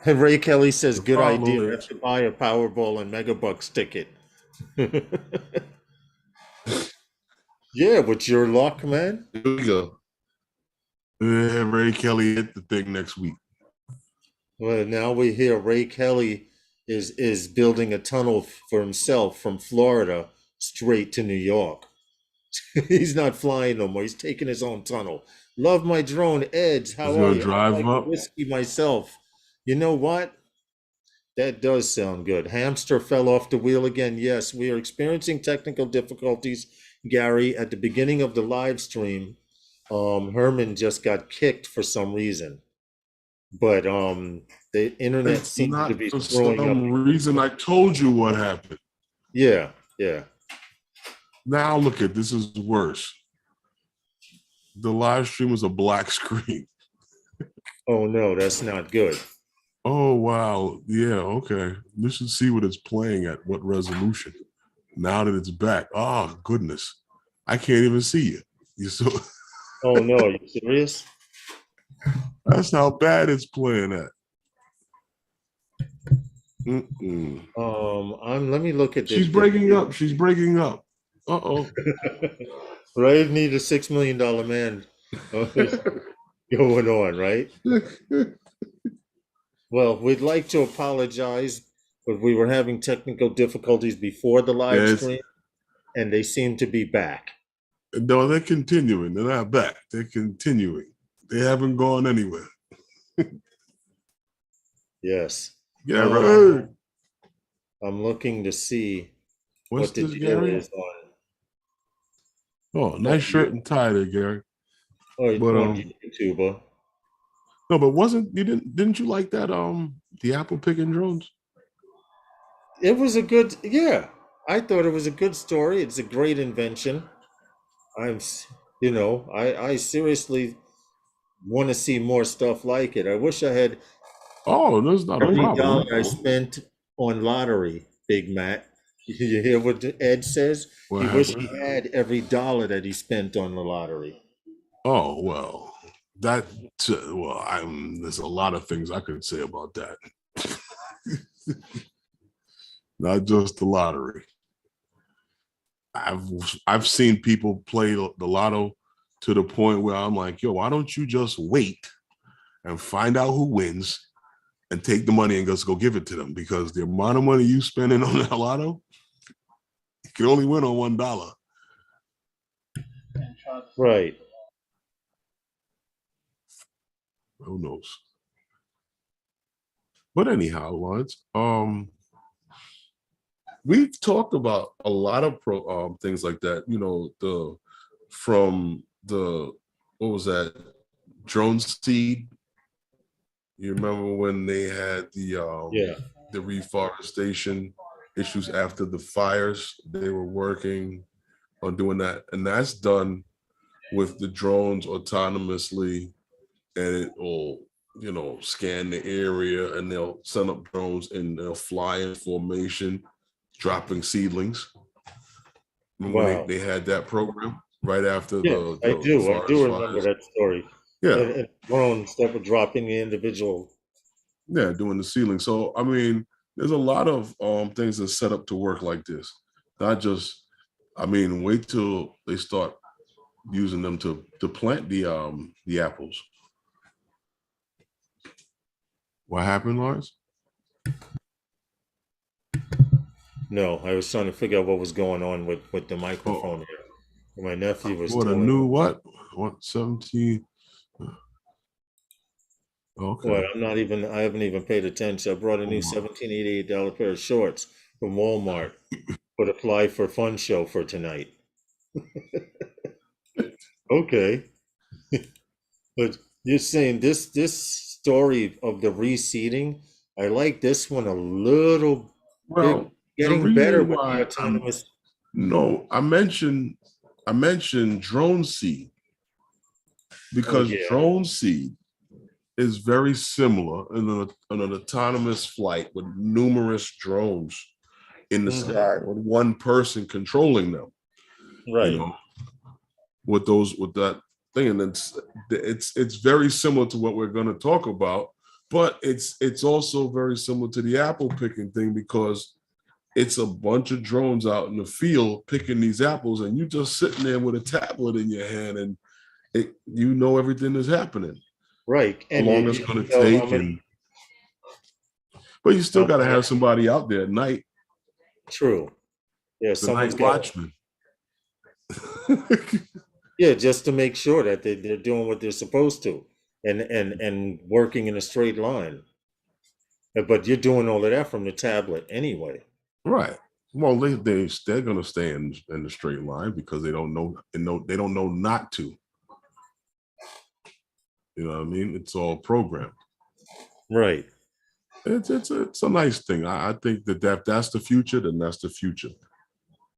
And Ray Kelly says, The "Good idea. problem I have is, to buy a Powerball and Megabucks ticket." Yeah, with your luck, man. here we go. Yeah, Ray Kelly hit the thing next week. Well, now we hear Ray Kelly is building a tunnel for himself from Florida straight to New York. He's not flying no more. He's taking his own tunnel. Love my drone, Eds. He's How are gonna you? I drive like up. whiskey myself. You know what? That does sound good. Hamster fell off the wheel again. Yes, we are experiencing technical difficulties, Gary. At the beginning of the live stream, Herman just got kicked for some reason, but the internet It's seems to not be for screwing up. some reason. I told you what happened. Yeah, yeah. Now look at this is worse. The live stream is a black screen. Oh no, that's not good. Oh wow, yeah, okay. You should see what it's playing at, what resolution. Now that it's back, oh goodness, I can't even see you. You so Oh no, are you serious? that's how bad it's playing at. Mm-mm. Let me look at She's this. breaking up. She's breaking up. Uh-oh. Right, need a $6 million man going on, right? Well, we'd like to apologize, but we were having technical difficulties before the live Yes. stream, and they seem to be back. No, they're continuing. They're not back. They're continuing. They haven't gone anywhere. Yes. Gary, I'm looking to see what's what the this, deal Gary? is on Oh, nice on shirt and tie there, Gary. But on YouTube. no, but wasn't you didn't you like that the apple picking drones? It was a good, yeah. I thought it was a good story. It's a great invention. I'm, I seriously want to see more stuff like it. I wish I had Oh, that's not a every dollar problem. I spent on lottery, Big Matt. You hear what Ed says? What He wish happened? he had every dollar that he spent on the lottery. Oh well, that well, I'm. There's a lot of things I could say about that. Not just the lottery. I've I've seen people play the lotto to the point where I'm like, yo, why don't you just wait and find out who wins and take the money and just go give it to them? Because the amount of money you spending on that lotto, you can only win on $1. Right. Who knows? But anyhow, Lawrence, we've talked about a lot of things like that. You know, the from the what was that drone seed? You remember when they had Yeah. the reforestation issues after the fires? They were working on doing that, and that's done with the drones autonomously, and it will scan the area, and they'll send up drones and they'll fly in formation, dropping seedlings. Remember when Wow. they had that program right after Yes, the I do forest remember fires? that story. Yeah, And drones that were dropping the individual. yeah, doing the seedling. So I mean, there's a lot of things that set up to work like this. Not just, I mean, wait till they start using them to plant the apples. What happened, Lawrence? No, I was trying to figure out what was going on with the Oh, microphone here. My nephew was what a doing new what 17? what Okay. I haven't even paid attention. I brought a new Oh, $1788 pair of shorts from Walmart for the Fly for Fun show for tonight. Okay. But you're saying this story of the reseeding, I like this one a little bit well, the getting better reason with the why I'm autonomous. no, I mentioned drone seed Oh because yeah. drone seed is very similar in an autonomous flight with numerous drones in the Hmm. sky with one person controlling them, you Right. know, with that thing. And it's very similar to what we're going to talk about, but it's also very similar to the apple picking thing because it's a bunch of drones out in the field picking these apples, and you just sitting there with a tablet in your hand, and everything that's happening, Right. how And long it's you going to know how take, many and but you still how got to many have somebody out there at night, true. Yeah, the someone's night got watchman. yeah, just to make sure that they're doing what they're supposed to and working in a straight line. But you're doing all of that from the tablet anyway. Right. Well, they're going to stay in the straight line because they don't know and they don't know not to. You know what I mean? It's all programmed. Right. It's a nice thing. I think that's the future. Then that's the future.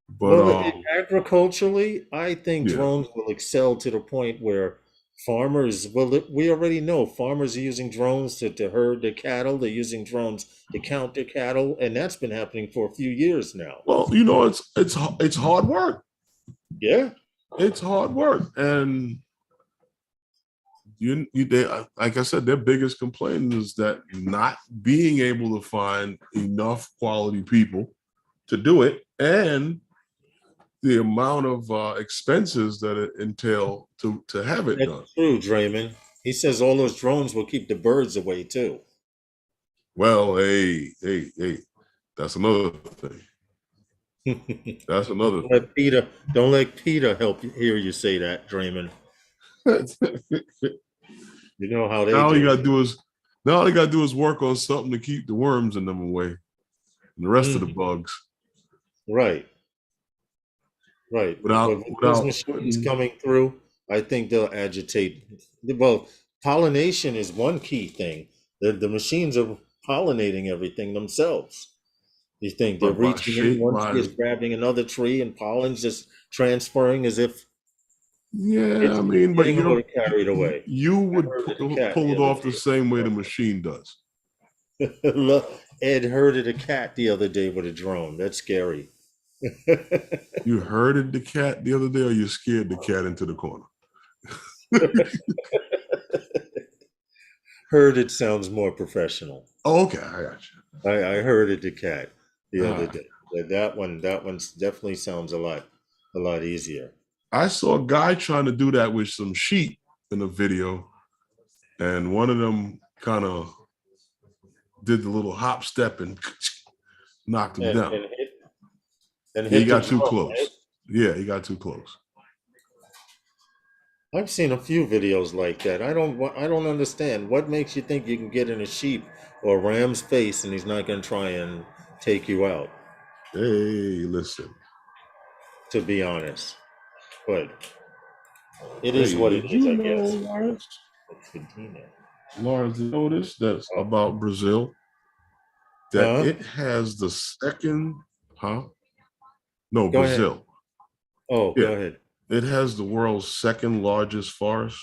But Well, agriculturally, I think yeah, drones will excel to the point where Farmers, well, we already know farmers are using drones to herd their cattle. They're using drones to count their cattle, and that's been happening for a few years now. Well, it's hard work. Yeah. It's hard work, and they, like I said, their biggest complaint is that not being able to find enough quality people to do it, and the amount of expenses that it entail to have it done. That's true, Draymond. He says all those drones will keep the birds away too. Well, hey, that's another thing. That's another Don't thing. let Peter, don't let Peter help you hear you say that, Draymond. You know how they Now all you do. gotta do is now all they gotta do is work on something to keep the worms in them away, and the rest of the bugs. Right, right. But with those Without machines putting. coming through, I think they'll agitate. Well, pollination is one key thing. The machines are pollinating everything themselves. You think they're But by reaching in, shape, one tree is grabbing another tree, and pollen's just transferring as if yeah, I it's mean, but getting a little carried away. you I would herded a cat pull the it other off the day. same way the machine does. Look, Ed herded a cat the other day with a drone. That's scary. You herded the cat the other day, or you scared the cat into the corner? Herded sounds more professional. Oh, okay, I got you. I herded the cat the All other right. day. That one's definitely sounds a lot easier. I saw a guy trying to do that with some sheep in a video, and one of them kind of did the little hop step and knocked him And down. and hit and Yeah, he hit the got too drum, right? close. Yeah, he got too close. I've seen a few videos like that. I don't understand. What makes you think you can get in a sheep or a ram's face and he's not going to try and take you out? Hey, listen. To be honest, but it is Hey, what it did is, you I know, guess. Lawrence? It's Fedina. Lawrence, did you notice that's Oh, about Brazil? That huh? it has the second, huh? No, Go ahead. Brazil. Oh, go Yeah, ahead. it has the world's second largest forest.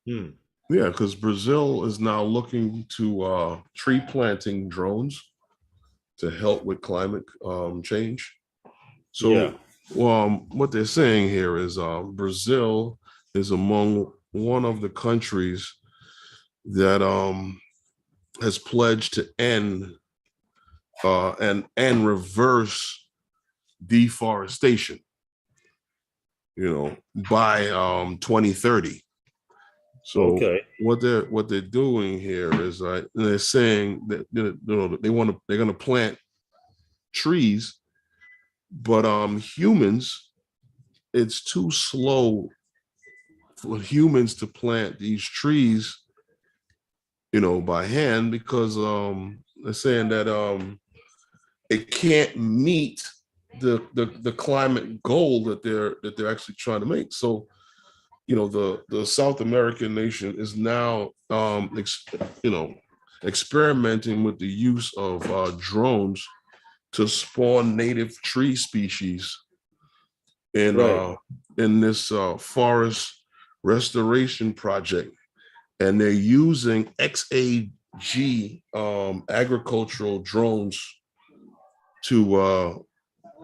Hmm. Yeah, because Brazil is now looking to tree planting drones to help with climate change. Yeah. So, what they're saying here is Brazil is among one of the countries that has pledged to end and reverse deforestation, by 2030. So Okay. what they're doing here is they're saying that they're going to plant trees, but humans, it's too slow for humans to plant these trees, by hand, because they're saying that it can't meet the climate goal that they're actually trying to make. So the South American nation is now experimenting with the use of drones to spawn native tree species in Right. uh in this forest restoration project, and they're using XAG agricultural drones to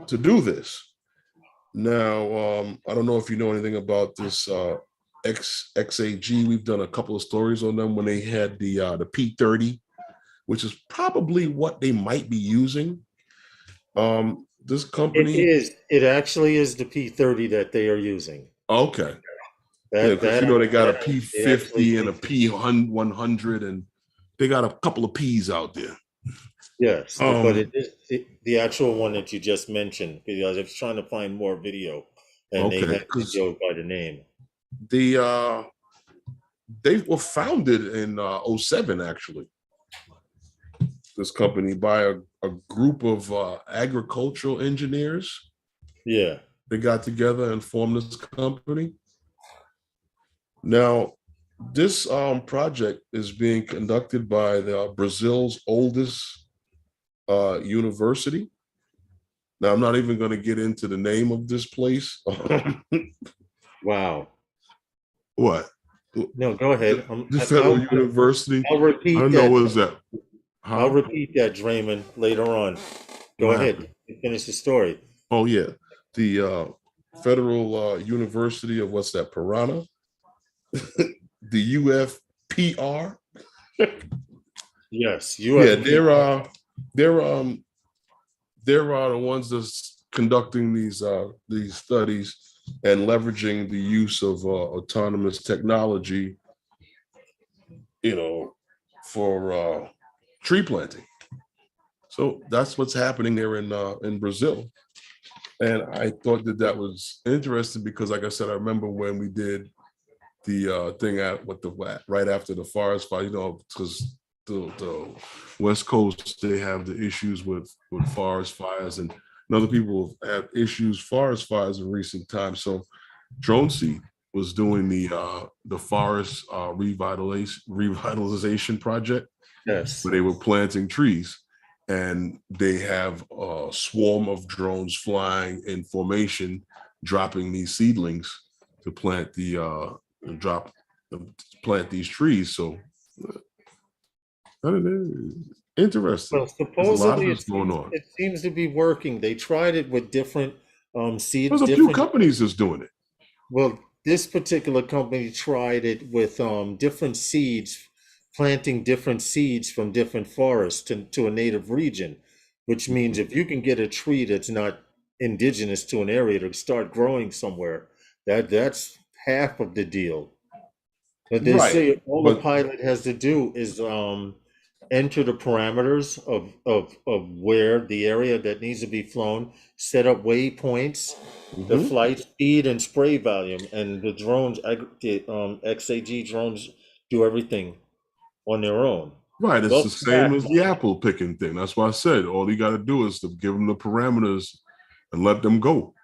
do this. Now, I don't know if you know anything about this XAG. We've done a couple of stories on them when they had the P30, which is probably what they might be using. This It company, is. It actually is the P30 that they are using. okay, yeah, That because that they got a they actually P50 and a P100, and they got a couple of P's out there. yes, but it Um, is the actual one that you just mentioned because I was trying to find more video, and they okay, had because video by the name. the they were founded in '07 actually. This company by a group of agricultural engineers. Yeah. They got together and formed this company. Now, this project is being conducted by Brazil's oldest university. Now, I'm not even going to get into the name of this place. Wow. What? No, go ahead. The Federal University. I'll I repeat don't know that. what is that. I'll Huh? repeat that, Draymond, later on. Go What ahead. happened? Finish the story. Oh yeah, the Federal University of what's that? Piranha, the UFPR. Yes, Yeah, UFP. they're the ones that's conducting these studies and leveraging the use of autonomous technology, you know, for tree planting. So that's what's happening there in Brazil. And I thought that that was interesting because, like I said, I remember when we did the thing at with the right after the forest fire, because the West Coast, they have the issues with forest fires, and other people have had issues forest fires in recent times. So Drone Seed was doing the forest revitalization project Yes. where they were planting trees, and they have a swarm of drones flying in formation, dropping these seedlings to plant drop plant these trees. So interesting. Well, There's a lot of supposedly this going on. it seems to be working. They tried it with different There's seed a few different companies that's doing it. well, this particular company tried it with different seeds, planting different seeds from different forests to a native region, which means if you can get a tree that's not indigenous to an area to start growing somewhere, that's half of the deal. But they Right. say all the But pilot has to do is enter the parameters of where the area that needs to be flown, set up waypoints, the mhm. flight speed and spray volume, and the drones, the XAG drones do everything on their own. Right, it's They'll the track. same as the apple picking thing. That's why I said all you got to do is to give them the parameters and let them go.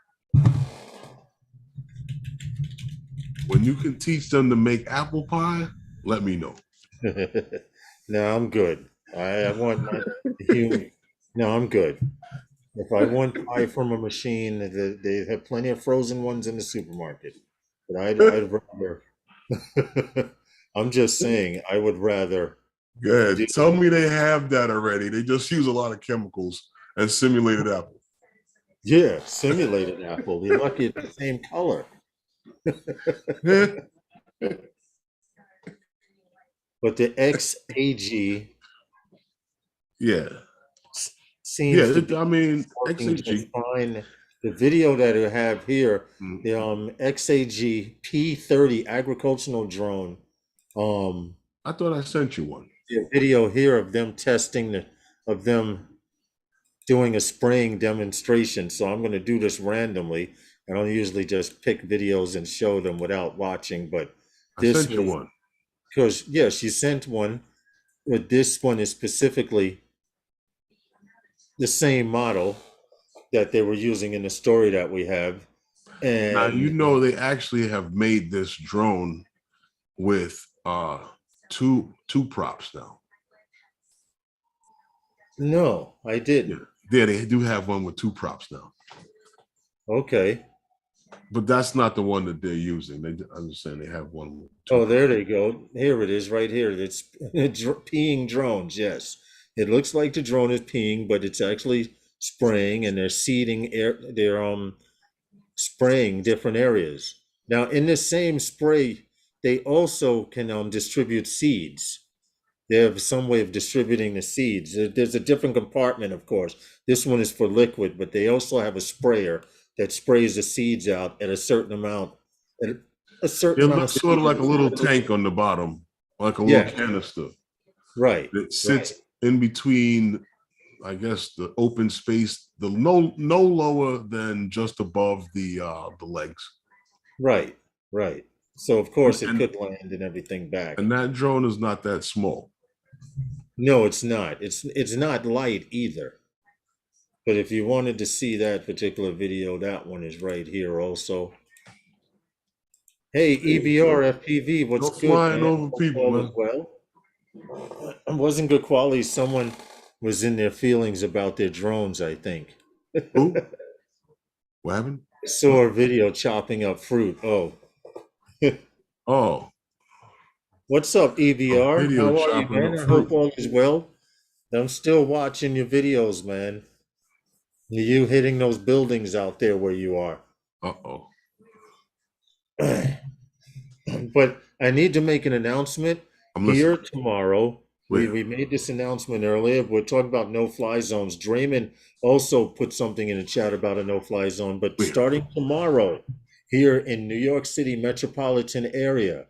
When you can teach them to make apple pie, let me know. No, I'm good. I want my human. No, I'm good. If I want pie from a machine, they have plenty of frozen ones in the supermarket. But I'd rather. I'm just saying, I would rather do. Good. Tell me they have that already. They just use a lot of chemicals and simulated apple. Yeah, simulated apple. You're lucky it's the same color. But the XAG Yeah. Yeah. seems to be I mean, working just XAG. fine. The video that I have here, Mm, the XAG P30 agricultural drone, um, I thought I sent you one. the video here of them testing of them doing a spraying demonstration. So I'm going to do this randomly. I don't usually just pick videos and show them without watching, but I this sent you was one. because yes, you sent one, but this one is specifically the same model that they were using in the story that we have. Now And they actually have made this drone with two props now. no, I Yeah. didn't. Yeah, they do have one with two props now. Okay. But that's not the one that they're using. They understand they have one with two Oh, there props. they go. Here it is, right here. It's peeing drones. Yes, it looks like the drone is peeing, but it's actually spraying, and they're seeding air. They're spraying different areas. Now, in the same spray, they also can distribute seeds. They have some way of distributing the seeds. There's a different compartment, of course. This one is for liquid, but they also have a sprayer that sprays the seeds out at a certain amount, at a certain It amount of looks sort of like a little seeds. tank on the bottom, like a little Yeah, canister right, that right, sits in between, I guess, the open space, the no lower than just above the legs. right, right. So of course it And could land and everything back. and that drone is not that small. No, it's not. It's not light either. But if you wanted to see that particular video, that one is right here also. Hey, There you EBR go. FPV, Go what's good, flying man? over Hope people, all is man. well. It wasn't good quality. Someone was in their feelings about their drones, I think. Who? What happened? I saw What? a video chopping up fruit. Oh, Oh, What's up, a EVR? video How are you, chopping man? up I hope fruit. all is well. I'm still watching your videos, man. You hitting those buildings out there where you are. Uh-oh. But I need to make an announcement I'm here listening. tomorrow. We, Where? we made this announcement earlier. We're talking about no-fly zones. Draymond also put something in the chat about a no-fly zone. But Where? starting tomorrow, here in New York City metropolitan area,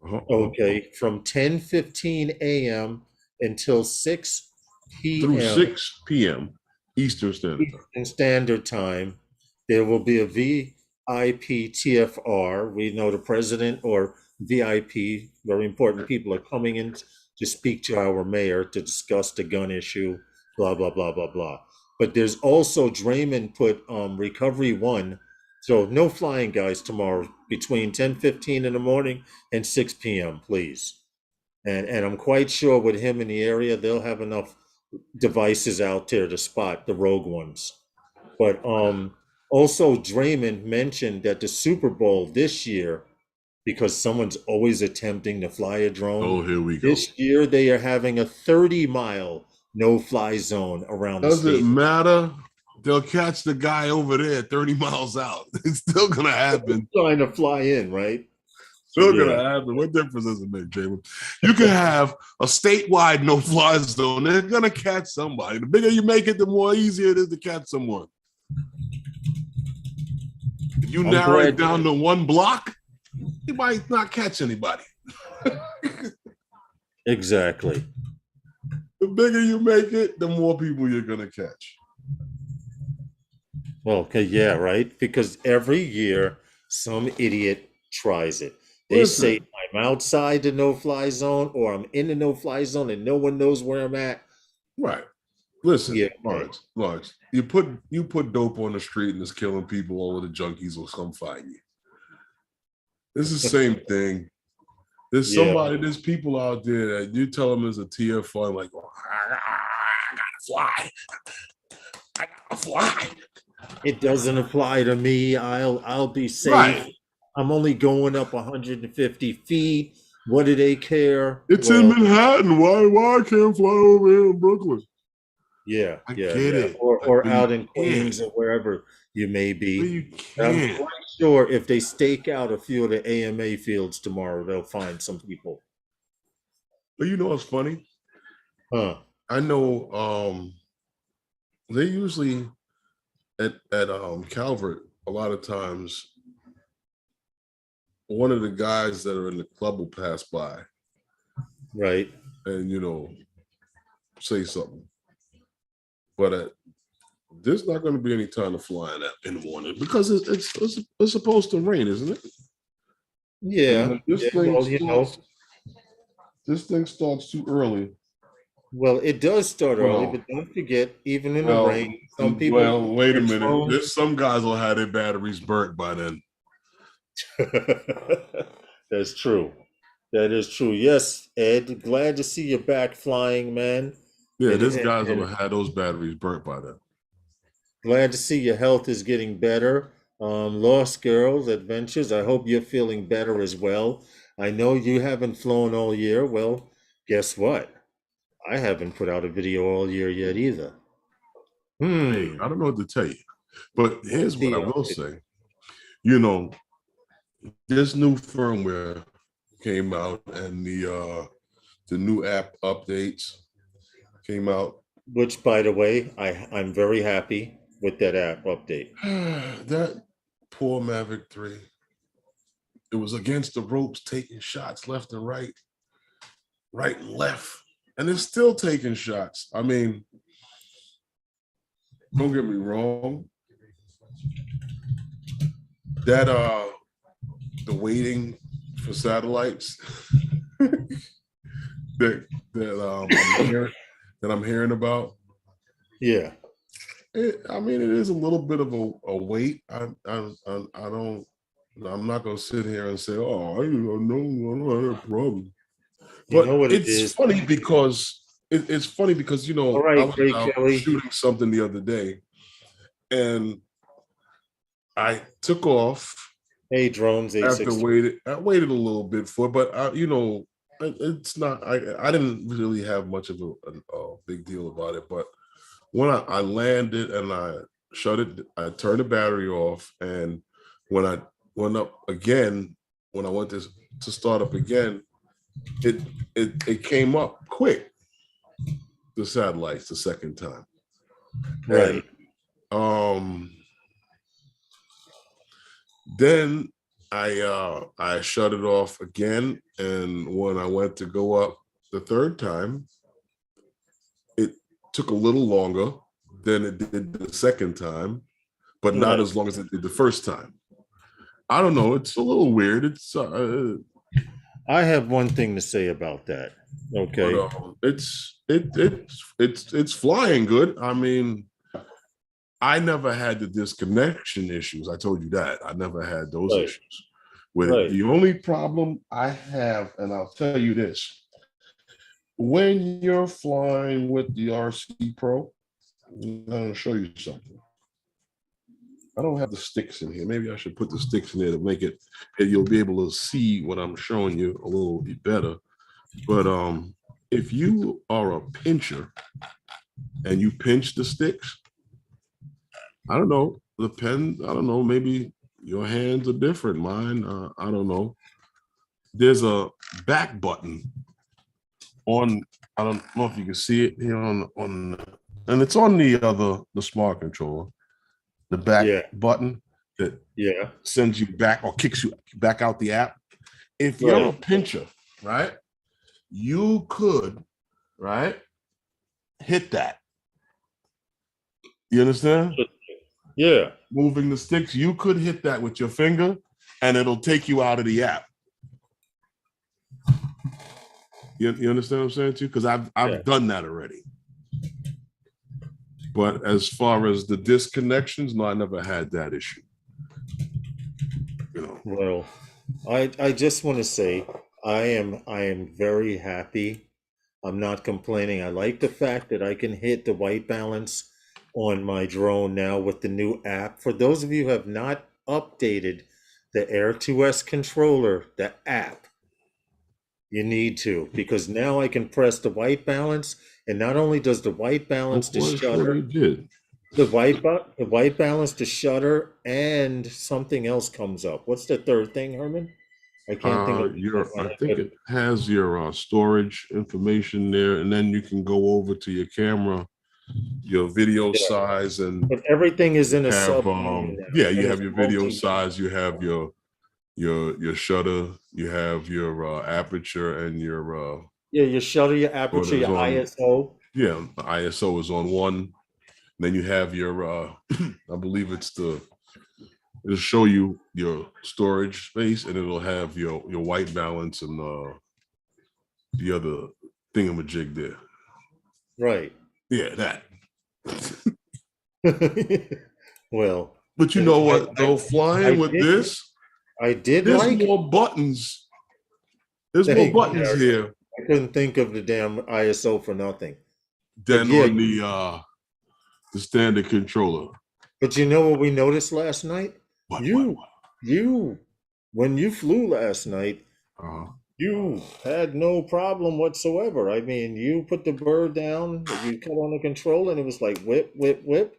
Uh-huh. okay, from 10:15 a.m. until 6 Through p.m. 6 p.m. Eastern Standard Time. Eastern Standard Time, there will be a VIP TFR. We know the president or VIP, very important people, are coming in to speak to our mayor to discuss the gun issue, blah, blah, blah, blah, blah. But there's also Draymond put Recovery One. So no flying, guys, tomorrow between 10:15 in the morning and 6 p.m., please. And I'm quite sure with him in the area, they'll have enough devices out there to spot the rogue ones. But also Draymond mentioned that the Super Bowl this year, because someone's always attempting to fly a drone, Oh, here we go. this year they are having a 30-mile no-fly zone around the Does it stadium. matter? They'll catch the guy over there 30 miles out. It's still gonna happen. Trying to fly in, right? Still Yeah. gonna happen. What difference does it make, Jalen? You can have a statewide no-fly zone. They're gonna catch somebody. The bigger you make it, the more easier it is to catch someone. If you I'm narrow it glad. down to one block, you might not catch anybody. Exactly. The bigger you make it, the more people you're gonna catch. Well, okay, yeah, right. Because every year some idiot tries it. They say Listen, I'm outside the no-fly zone or I'm in the no-fly zone and no one knows where I'm at. right. Listen, Yeah, okay. Lawrence, you put dope on the street and it's killing people, all of the junkies will come find you. It's the same thing. Yeah. There's people out there that you tell them is a TFR, like, oh, I gotta fly. I gotta fly. It doesn't apply to me. I'll be safe. Right. I'm only going up 150 feet. What do they care? It's in Well, Manhattan. Why I can't fly over here in Brooklyn? yeah, I yeah, get yeah. it. Or But you out in can't. Queens or wherever you may But be. you I'm can't. quite sure if they stake out a few of the AMA fields tomorrow, they'll find some people. But you know what's funny? Huh. I know they usually at Calvert, a lot of times one of the guys that are in the club will pass by Right. and say something. But there's not going to be any time to fly in the morning because it's supposed to rain, isn't it? And Yeah. if Yeah. Well, this thing starts too early. well, it does start early, Well, but don't forget, even in the rain, some people wait a their minute. drones. There's some guys will have their batteries burnt by then. That's true. That is true. Yes, Ed. Glad to see you back flying, man. Yeah, And, there's and, guys that will and have those batteries burnt by then. glad to see your health is getting better. Lost Girls Adventures. I hope you're feeling better as well. I know you haven't flown all year. Well, guess what? I haven't put out a video all year yet either. Hey, Hmm. I don't know what to tell you, but here's what I See, will say. You know, this new firmware came out and the new app updates came out. which, by the way, I'm very happy with that app update. That poor Maverick 3. It was against the ropes, taking shots left and right and left. And it's still taking shots. I mean, don't get me wrong. That the waiting for satellites that I'm hearing about. Yeah. I mean, it is a little bit of a wait. I don't. I'm not gonna sit here and say, "Oh, I don't have a problem." You know But what it is? it's funny because All I right, was Ray out Kelly. shooting something the other day, and I took off, Hey, drones, After 863. I waited a little bit for, but it's not. I didn't really have much of a big deal about it. But when I landed and I shut it, I turned the battery off, and when I went up again, when I went to start up again, it it came up quick, the satellites, the second time. And Right. um then I shut it off again, and when I went to go up the third time, it took a little longer than it did the second time, but not Right. as long as it did the first time. I don't know. It's a little weird. I have one thing to say about that. But Okay. it's flying good. I mean, I never had the disconnection issues. I told you that. I never had those Right. issues with it. Right. The only problem I have, and I'll tell you this, when you're flying with the RC Pro, I'm going to show you something. I don't have the sticks in here. Maybe I should put the sticks in there to make it, and you'll be able to see what I'm showing you a little bit better. But if you are a pincher and you pinch the sticks, I don't know, I don't know, maybe your hands are different. Mine, I don't know. There's a back button on, I don't know if you can see it here and it's on the smart controller, the back Yeah. button that Yeah. sends you back or kicks you back out the app. If you're a Right. pincher, right, you could, right, hit that. You understand? Yeah. Moving the sticks, you could hit that with your finger and it'll take you out of the app. You understand what I'm saying to you? Because I've Yeah. done that already. But as far as the disconnections, no, I never had that issue. You know. Well, I just want to say I am very happy. I'm not complaining. I like the fact that I can hit the white balance on my drone now with the new app. For those of you who have not updated the Air 2S controller, the app, you need to, because now I can press the white balance, and not only does the white I'm balance the quite sure they shutter, did. the white balance the shutter, and something else comes up. What's the third thing, Herman? I can't think of it off my I head, think but it has your storage information there, and then you can go over to your camera, your video yeah. size, and But everything is you in a have submenu now, yeah, you and have it's your video multi-mode. size, you have your shutter, you have your aperture, and your Yeah, your shutter, your what aperture, is your on ISO. yeah, the ISO is on one. Then you have your I believe it'll show you your storage space, and it'll have your white balance and the other thingamajig there. Right. Yeah, that. Well, But you and know I, what I though, I flying with did this, I did there's like more buttons. There's more thank you, buttons Harrison. here I couldn't think of the damn ISO for nothing. But than yeah, on the standard controller. but you know what we noticed last night? What? You you when you flew last night, Uh, you had no problem whatsoever. I mean, you put the bird down, you cut on the control, and it was like whip, whip, whip.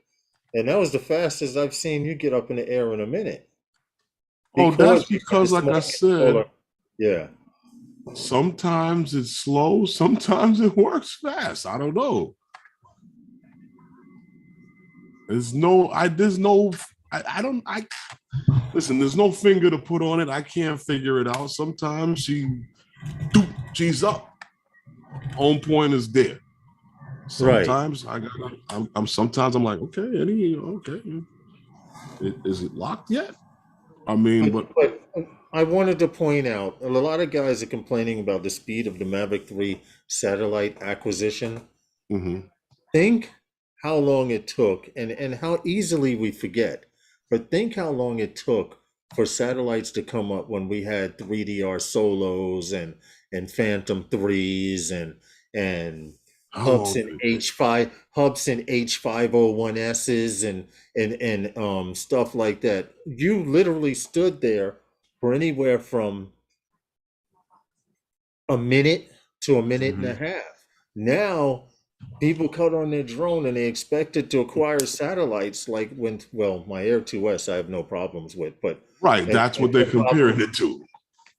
And that was the fastest I've seen you get up in the air in a minute oh, that's because you had the because, like I smart said, controller. Yeah, sometimes it's slow, sometimes it works fast. I don't know. There's no, I don't, I listen, there's no finger to put on it. I can't figure it out. Sometimes she's up. Home point is there. right. Sometimes sometimes I'm like, okay, Eddie, okay. Is it locked yet? I mean, but But I wanted to point out a lot of guys are complaining about the speed of the Mavic 3 satellite acquisition. mhm. Think how long it took and how easily we forget, but think how long it took for satellites to come up when we had 3DR solos and Phantom 3s and How long did it take? Hubs and H501Ss and stuff like that. You literally stood there for anywhere from a minute to a minute and a Mhm. half. Now, people cut on their drone and they expect it to acquire satellites like when, well, my Air 2S I have no problems with, but Right, that's what they're the comparing problem. it to.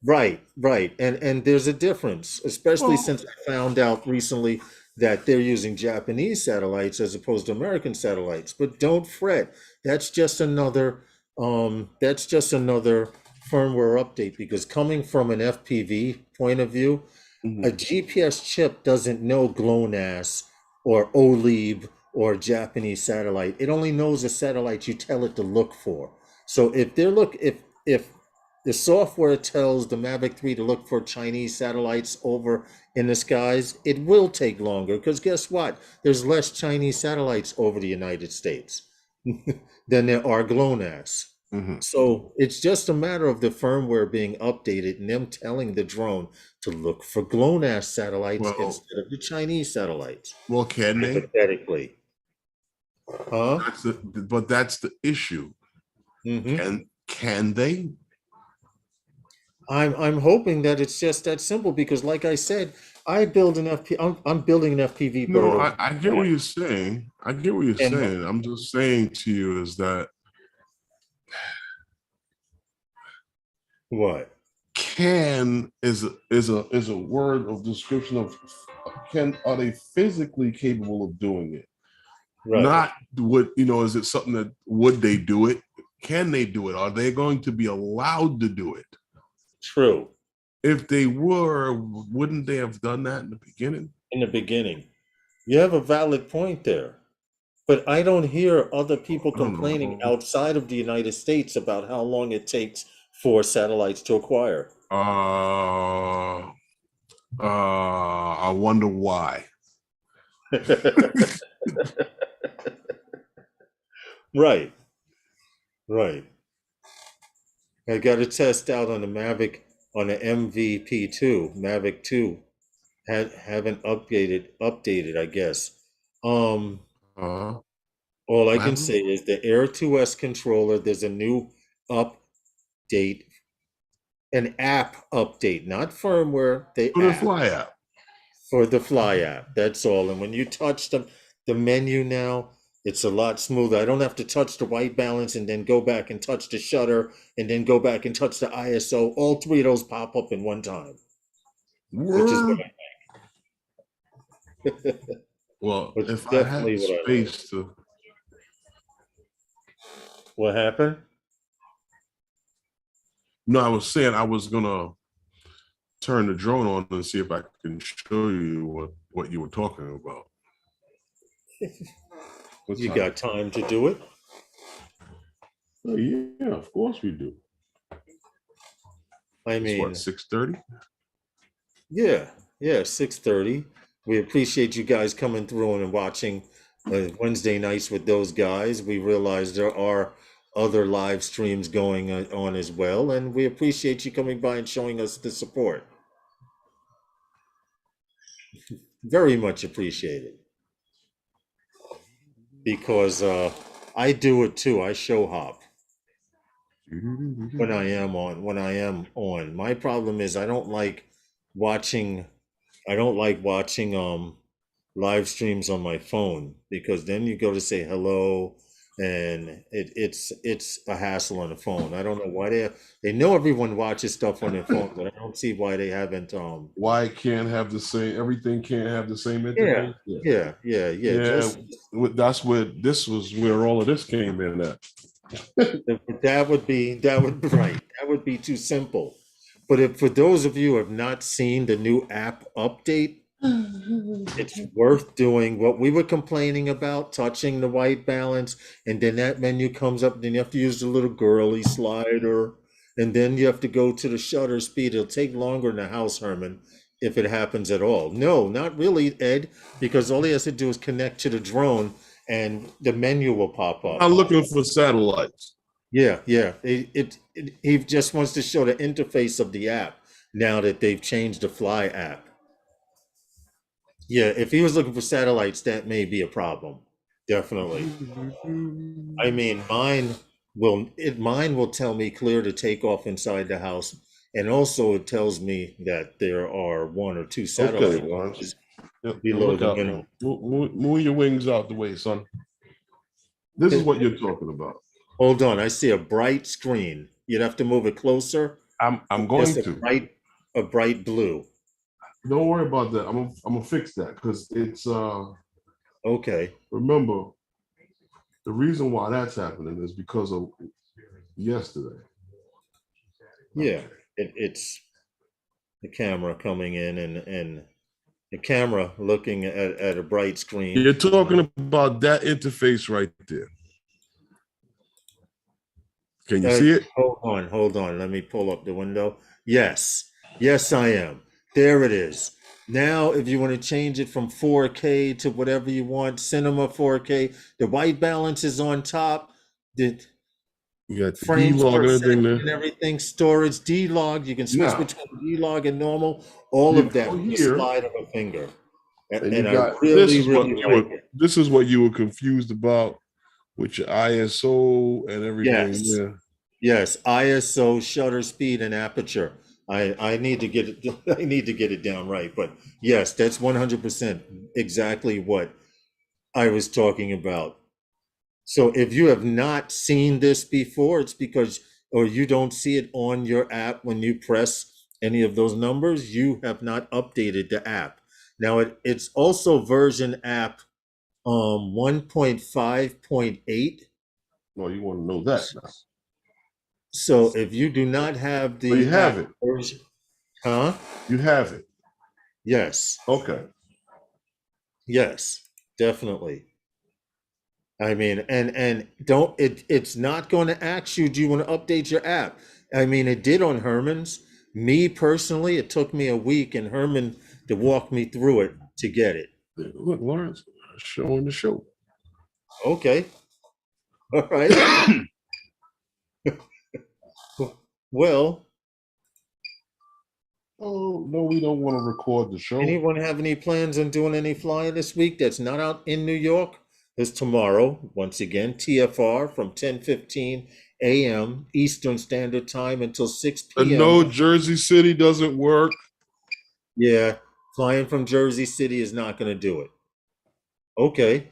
Right, right. And there's a difference, especially Well, since I found out recently that they're using Japanese satellites as opposed to American satellites. But don't fret. That's just another firmware update because coming from an FPV point of view, a mhm. GPS chip doesn't know GLONASS or OLEAV or Japanese satellite. It only knows a satellite you tell it to look for. So if the software tells the Mavic 3 to look for Chinese satellites over in the skies, it will take longer because guess what? There's less Chinese satellites over the United States than there are GLONASS. Mhm. So it's just a matter of the firmware being updated and them telling the drone to look for GLONASS satellites Well, instead of the Chinese satellites, well, can they? hypothetically. Huh? But that's the issue. Hmm. Can they? I'm hoping that it's just that simple because, like I said, I'm building an FPV No, bird over I get what there. you're saying. I get what you're And saying. I'm just saying to you is that what? can is a word of description of can are they physically capable of doing it? Right. Not what is it something that would they do it? Can they do it? Are they going to be allowed to do it? True. If they were, wouldn't they have done that in the beginning? In the beginning. You have a valid point there. But I don't hear other people I don't complaining know. outside of the United States about how long it takes for satellites to acquire. I wonder why. Right, right. I got to test out on the Mavic on the MVP2, Mavic 2. Haven't updated, I guess. Um, Uh, all I what can happened? say is the Air 2S controller, there's a new update, an app update, not firmware, the For the app. fly app. For the Fly app. That's all. And when you touch the menu now, it's a lot smoother. I don't have to touch the white balance and then go back and touch the shutter and then go back and touch the ISO. All three of those pop up in one time, which is Word. Well, which is if I definitely had what I like. space to, What happened? no, I was saying I was gonna turn the drone on and see if I can show you what you were talking about. What You time? got time to do it? Oh, yeah, of course we do. I It's what, mean, 6:30? yeah, yeah, 6:30. We appreciate you guys coming through and watching Wednesday nights with those guys. We realize there are other live streams going on as well, and we appreciate you coming by and showing us the support. Very much appreciated because I do it too. I show hop when I am on. My problem is watching I don't like watching live streams on my phone because then you go to say hello and it's a hassle on the phone. I don't know why they know everyone watches stuff on their phone, but I don't see why they haven't Why can't have the same, everything can't have the same yeah, interface? Yeah. yeah. Yeah, Just that's where this was where all of this came in at. that would right. That would be too simple. But if for those of you who have not seen the new app update, it's worth doing what we were complaining about, touching the white balance, and then that menu comes up, and then you have to use the little girly slider, and then you have to go to the shutter speed. It'll take longer in the house, Herman, if it happens at all. No, not really, Ed, because all he has to do is connect to the drone and the menu will pop up. I'm looking for satellites. Yeah, yeah. He just wants to show the interface of the app now that they've changed the Fly app. Yeah, if he was looking for satellites, that may be a problem. Definitely. I mean, mine. mine will tell me clear to take off inside the house, and also it tells me that there are one or two Okay, satellite Lawrence. dishes Yep, now below look the out. minimum. Move your wings out the way, son. This is what you're talking about. Hold on, I see a bright screen. You'd have to move it closer. I'm Just going to. a bright blue. Don't worry about that. I'm gonna fix that because it's Okay. remember the reason why that's happening is because of yesterday. Yeah. Okay. It's the camera coming in, and the camera looking at a bright screen. You're talking about that interface right there. Can you see it? Hold on. Let me pull up the window. Yes. Yes, I am. There it is. Now, if you want to change it from 4K to whatever you want, Cinema 4K, the white balance is on top. The You got the D frames log per and everything second there. and everything, storage, D-Log. You can switch Now between D-Log and normal. All you of that go with the here slide of a finger. and you And I got really, really like it. this is what you were confused about with your ISO and everything. Yes. Yeah. Yes, ISO, shutter speed, and aperture. I need to get it I need to get it down right. But yes, that's 100% exactly what I was talking about. So if you have not seen this before, it's because or you don't see it on your app when you press any of those numbers, you have not updated the app. Now it's also version app 1.5.8. Well, you want to know that now. So if you do not have So you the have app it. version, huh? You have it. Yes, Okay. yes, definitely. I mean, and don't it's not going to ask you, do you want to update your app? I mean, it did on Herman's. Me personally, it took me a week and Herman to walk me through it to get it. Look, Lawrence, showing the show. Okay. All right. Well, Oh no, we don't want to record the show. anyone have any plans on doing any flying this week that's not out in New York? It's tomorrow, once again, TFR from 10:15 a.m. Eastern Standard Time until 6 p.m. No, Jersey City doesn't work. Yeah, flying from Jersey City is not going to do it. Okay.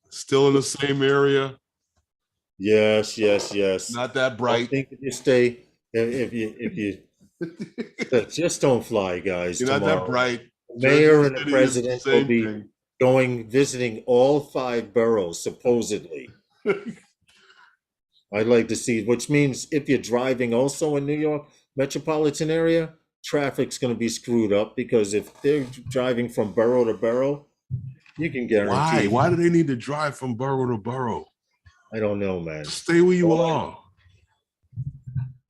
Still in the same area. Yes, yes, yes. Not that I bright. think if you stay, if you just don't fly, guys, You're not that tomorrow. bright. The Jersey mayor and the City is the president will same be thing. visiting all 5 boroughs, supposedly. I'd like to see, which means if you're driving also in New York metropolitan area, traffic's going to be screwed up because if they're driving from borough to borough, you can Why? guarantee. Why do they need to drive from borough to borough? I don't know, man. Stay where you All I- are.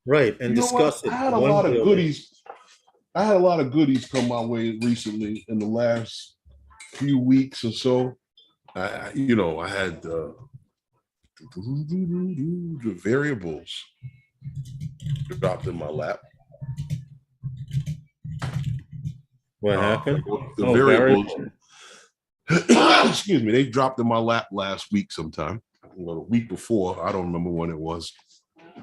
right, and You know what? discuss I it. had a One lot of building. goodies. I had a lot of goodies come my way recently in the last few weeks or so. I had the variables dropped in my lap. What happened? The Oh, variables, variable. excuse me, they dropped in my lap last week sometime. Well, a week before, I don't remember when it was.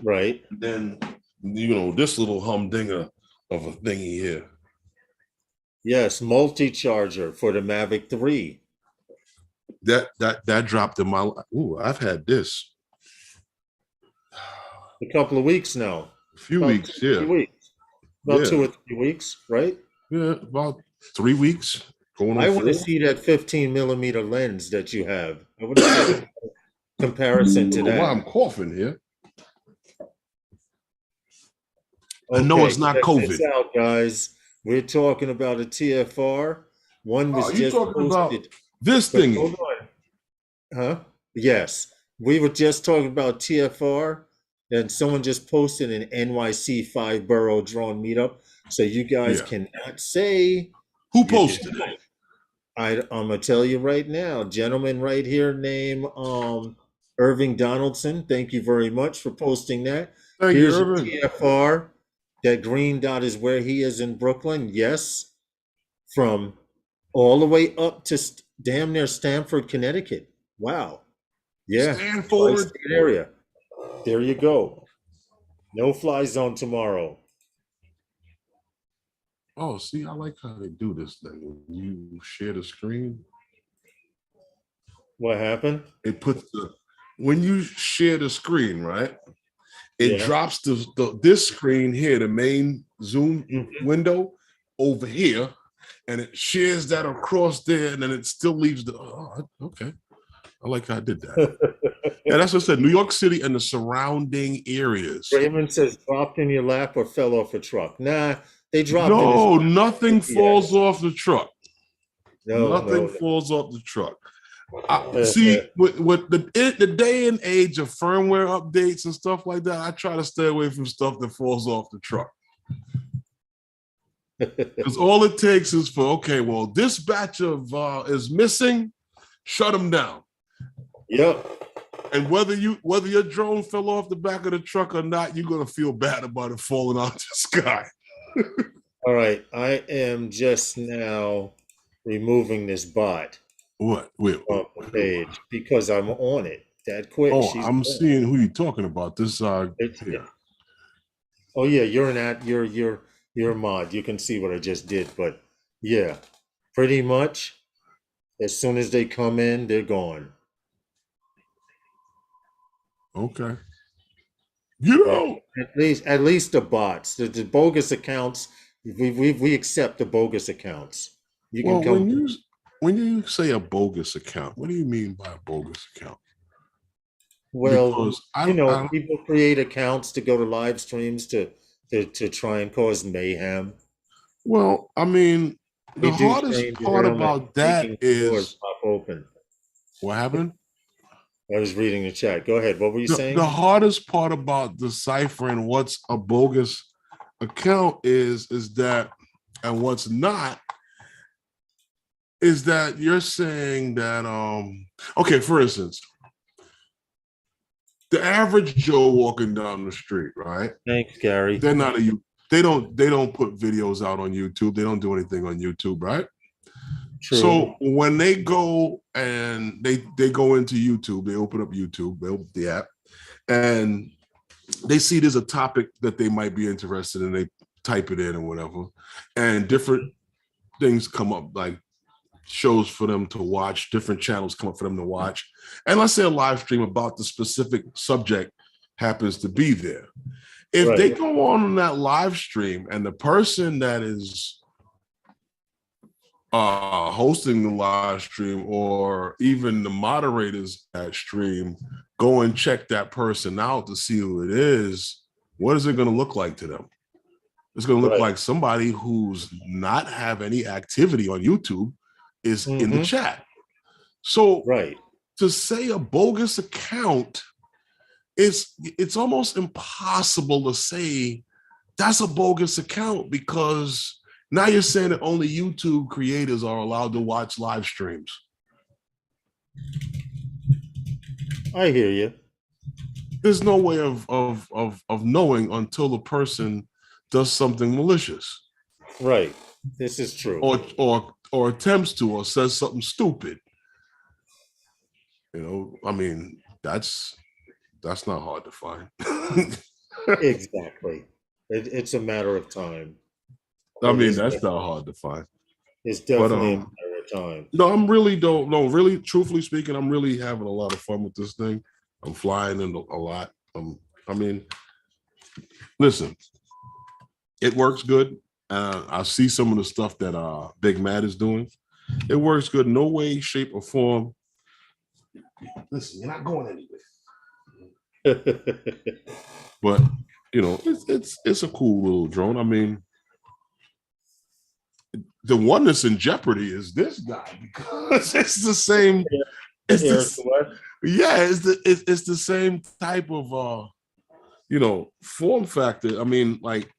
Right. Then, this little humdinger of a thingy here. Yes, multi-charger for the Mavic 3. That dropped in my lap. Ooh, I've had this A couple of weeks now. a few About two, weeks. Yeah, 3 weeks. About yeah, 2 or 3 weeks, right? yeah. About 3 weeks, going on I want to 4. see that 15 millimeter lens that you have. I want to see a comparison I to don't know why that. I'm coughing here. I know Okay, it's not check this COVID. out, guys. We're talking about a TFR. One Oh, was you just talking about posted, this but hold thingy? on. Huh? Yes. We were just talking about TFR, and someone just posted an NYC 5 borough drone meetup. So you guys Yeah. cannot say Who you did. posted it? I'm gonna tell you right now, gentleman right here named Irving Donaldson. Thank you very much for posting that. Thank you, Here's your Irvin. TFR. That green dot is where he is in Brooklyn. Yes, from all the way up to damn near Stamford, Connecticut. Wow. Yeah, Stanford. tri-state area. There you go. No fly zone tomorrow. Oh, see, I like how they do this thing. When you share the screen, What happened? it puts the when you share the screen, right? It Yeah. drops this screen here, the main Zoom Mhm. window over here, and it shares that across there, and then it still leaves the. Oh, okay. I like how I did that. Yeah, that's what I said. New York City and the surrounding areas. Raymond says dropped in your lap or fell off a truck. Nah, they dropped in his No, lap. nothing falls Yes. off the truck. No, Nothing no, falls off the truck. no. See, with the day and age of firmware updates and stuff like that, I try to stay away from stuff that falls off the truck. Because all it takes is for, okay, well, this batch of is missing, shut them down. Yep. And whether your drone fell off the back of the truck or not, you're gonna feel bad about it falling out the sky. All right. I am just now removing this bot What? Wait. from the page because I'm on it that quick. Oh, She's I'm gone. seeing who you're talking about. This here. Oh yeah, you're a mod. You can see what I just did, but yeah, pretty much as soon as they come in, they're gone. Okay. But at least the bots, the bogus accounts, we accept the bogus accounts. You can Well, come. when you say a bogus account, what do you mean by a bogus account? Well, Because I people create accounts to go to live streams to try and cause mayhem. well, I mean, They the do hardest change part around about that making doors is pop open. what happened. I was reading the chat. Go ahead. What were you The saying? hardest part about deciphering what's a bogus account is that, and what's not, is that you're saying that okay, for instance, the average Joe walking down the street, right? Thanks, Gary. They're not a they don't put videos out on YouTube. They don't do anything on YouTube, right? True. So when they go and they go into YouTube, they open up YouTube, they open the app, and they see there's a topic that they might be interested in. They type it in or whatever, and different things come up, like shows for them to watch, different channels come up for them to watch. And let's say a live stream about the specific subject happens to be there. If they Right. go on that live stream and the person that is hosting the live stream or even the moderators at stream go and check that person out to see who it is, what is it going to look like to them? It's going to look Right. like somebody who's not have any activity on YouTube is in the chat. So Right. to say a bogus account, it's almost impossible to say that's a bogus account, because now you're saying that only YouTube creators are allowed to watch live streams. I hear you. There's no way of knowing until the person does something malicious. Right. This is true. Or attempts to, or says something stupid. You know, I mean, that's not hard to find. Exactly. It's a matter of time. I mean, that's not hard to find. It's But definitely a matter of time. no, I'm really don't no, really, truthfully speaking, I'm really having a lot of fun with this thing. I'm flying in a lot. I mean, listen, it works good. I see some of the stuff that Big Matt is doing. It works good. No way, shape, or form. Listen, you're not going anywhere. But you know, it's a cool little drone. I mean, the one that's in jeopardy is this guy, because it's the same. It's it's the same type of form factor. I mean, like,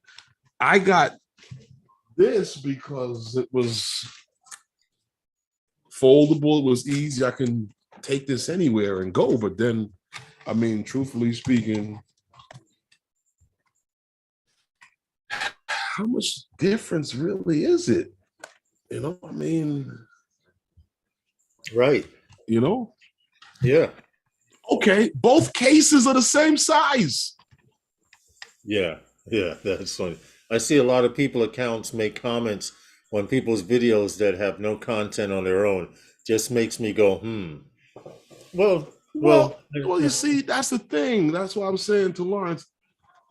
I got this because it was foldable, it was easy. I can take this anywhere and go. But then, I mean, truthfully speaking, how much difference really is it? You know, I mean, Right. you know, Yeah. Okay, both cases are the same size. Yeah, that's funny. I see a lot of people accounts make comments on people's videos that have no content on their own. Just makes me go, Well, well, Well, you see, that's the thing. That's what I'm saying to Lawrence.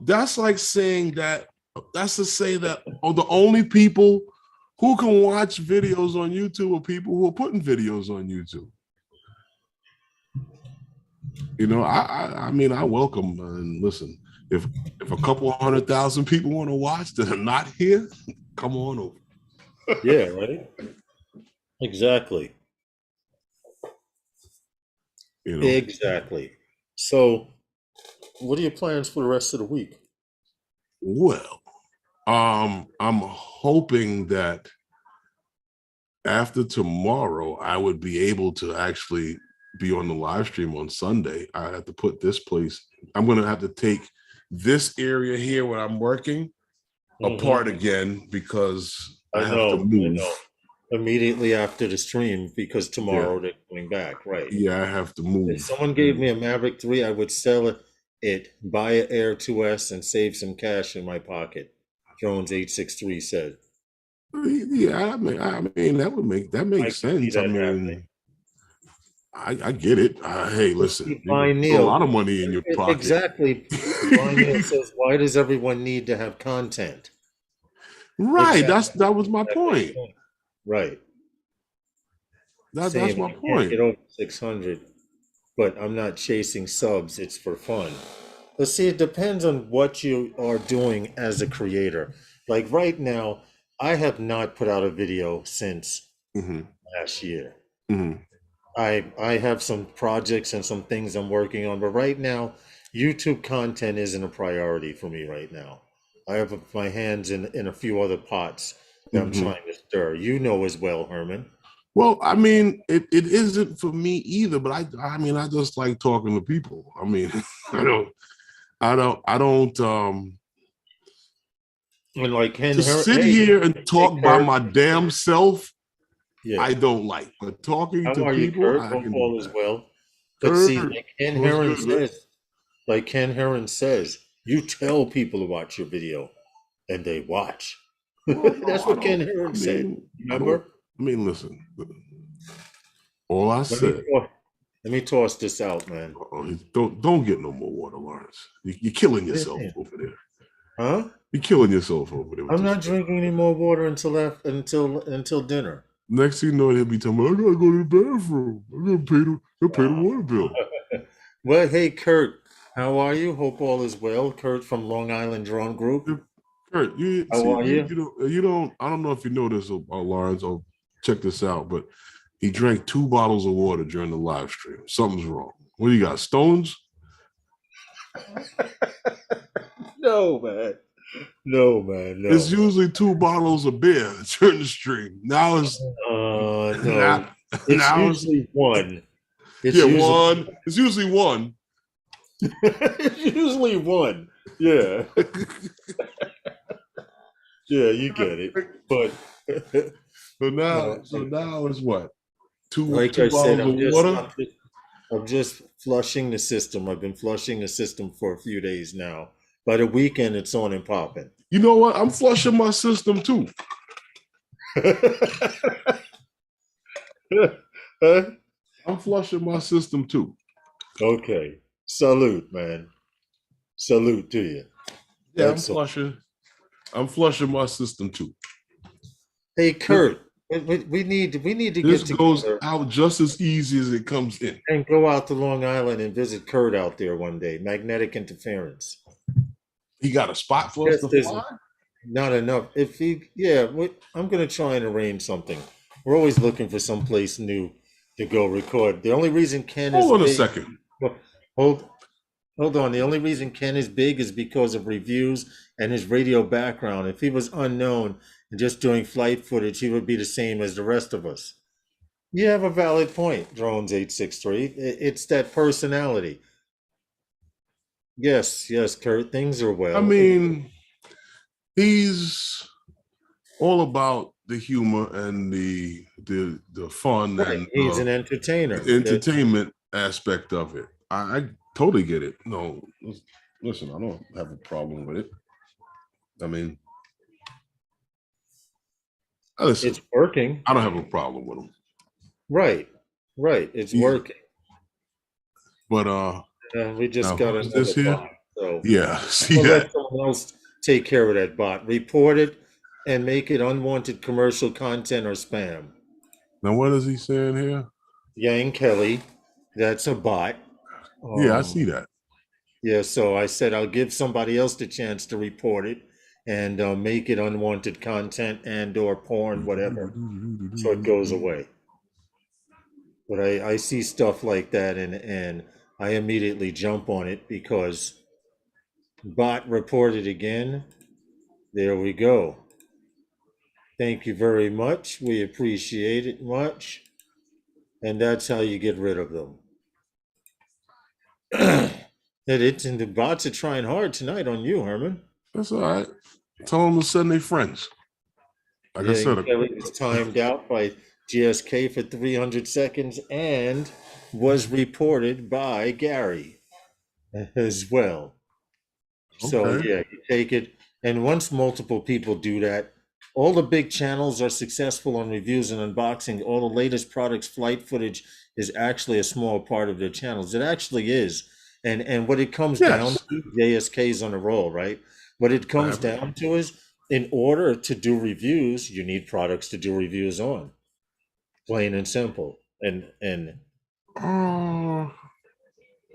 That's like saying that. That's to say that the only people who can watch videos on YouTube are people who are putting videos on YouTube. I mean, I welcome and listen. If a couple 100,000 people want to watch that are not here, come on over. Yeah, right. Exactly. Exactly. So, what are your plans for the rest of the week? Well, I'm hoping that after tomorrow, I would be able to actually be on the live stream on Sunday. I have to put this place. I'm going to have to take this area here where I'm working apart again because I have to move. Immediately after the stream because tomorrow they're coming back, right? Yeah, I have to move. If someone gave me a Maverick 3, I would sell it, buy an Air 2S, and save some cash in my pocket. Jones 863 said. Yeah, I mean that makes sense. I mean, I get it. Hey, listen, you put a lot of money in your pocket. Exactly. Brian Neal says, why does everyone need to have content? Right. Exactly. That was my point. Right. That's my point. Get over 600, but I'm not chasing subs. It's for fun. But see, it depends on what you are doing as a creator. Like right now, I have not put out a video since last year. I have some projects and some things I'm working on, but right now, YouTube content isn't a priority for me right now. I have my hands in a few other pots that I'm trying to stir. You know as well, Herman. Well, I mean, it isn't for me either, but I mean, I just like talking to people. I mean, I don't and like to sit here and talk by my damn self. Yeah. I don't like, but talking to people, you, Kurt? I can do as well. But see, like Ken Heron says, you tell people to watch your video, and they watch. Well, that's what Ken Heron said. Remember? I mean, listen. All I said. Let me toss this out, man. Don't get no more water, Lawrence. You're killing yourself over there. Huh? You're killing yourself over there. I'm not drinking any more water until dinner. Next thing you know, he'll be telling me, I gotta go to the bathroom. I'm gonna pay the water bill. Well, hey, Kurt, how are you? Hope all is well. Kurt from Long Island Drone Group. Kurt, how are you? You don't. I don't know if you know this, Lawrence. Or check this out, but he drank 2 bottles of water during the live stream. Something's wrong. What do you got? Stones? No, man. No. It's usually 2 bottles of beer during the stream. Now it's no. It's usually one. It's usually one. It's usually one. Yeah. Yeah, you get it. But now it's what? 2 like I said, of water? I'm just flushing the system. I've been flushing the system for a few days now. By the weekend, it's on and popping. You know what? I'm flushing my system too. I'm flushing my system too. Okay. Salute, man. Salute to you. Yeah, I'm flushing my system too. Hey, Kurt, we need to get together. This goes out just as easy as it comes in. And go out to Long Island and visit Kurt out there one day. Magnetic interference. He got a spot for us to fly? Not enough. I'm going to try and arrange something. We're always looking for someplace new to go record. The only reason Ken is hold on a second. Hold on. The only reason Ken is big is because of reviews and his radio background. If he was unknown and just doing flight footage, he would be the same as the rest of us. You have a valid point, Drones 863. It's that personality. Yes, Kurt. Things are well. I mean, he's all about the humor and the fun, right. And he's an entertainer. The entertainment aspect of it. I totally get it. No, listen, I don't have a problem with it. I mean, listen, It's working. I don't have a problem with them. Right. Right. It's Yeah, working. but We just now got who is this another here? bot. So Yeah, see we'll that? let someone else take care of that bot. Report it and make it unwanted commercial content or spam. Now what is he saying here? Yang Kelly, that's a bot. Yeah, I see that. Yeah, so I said I'll give somebody else the chance to report it and make it unwanted content and or porn, whatever, so it goes away. But I see stuff like that and I immediately jump on it because bot reported again. There we go. Thank you very much. We appreciate it much. And that's how you get rid of them. And the bots are trying hard tonight on you, Herman. That's all right. Tell them to send their friends. Like I Yeah, said, and Kelly was timed out by GSK for 300 seconds and was reported by Gary as well. So okay. yeah, you take it, and once multiple people do that, all the big channels are successful on reviews and unboxing. All the latest products, flight footage is actually a small part of their channels. It actually is, and what it comes down Yes. to, JSK's on a roll, right? What it comes down to is, in order to do reviews, you need products to do reviews on, plain and simple. And Uh,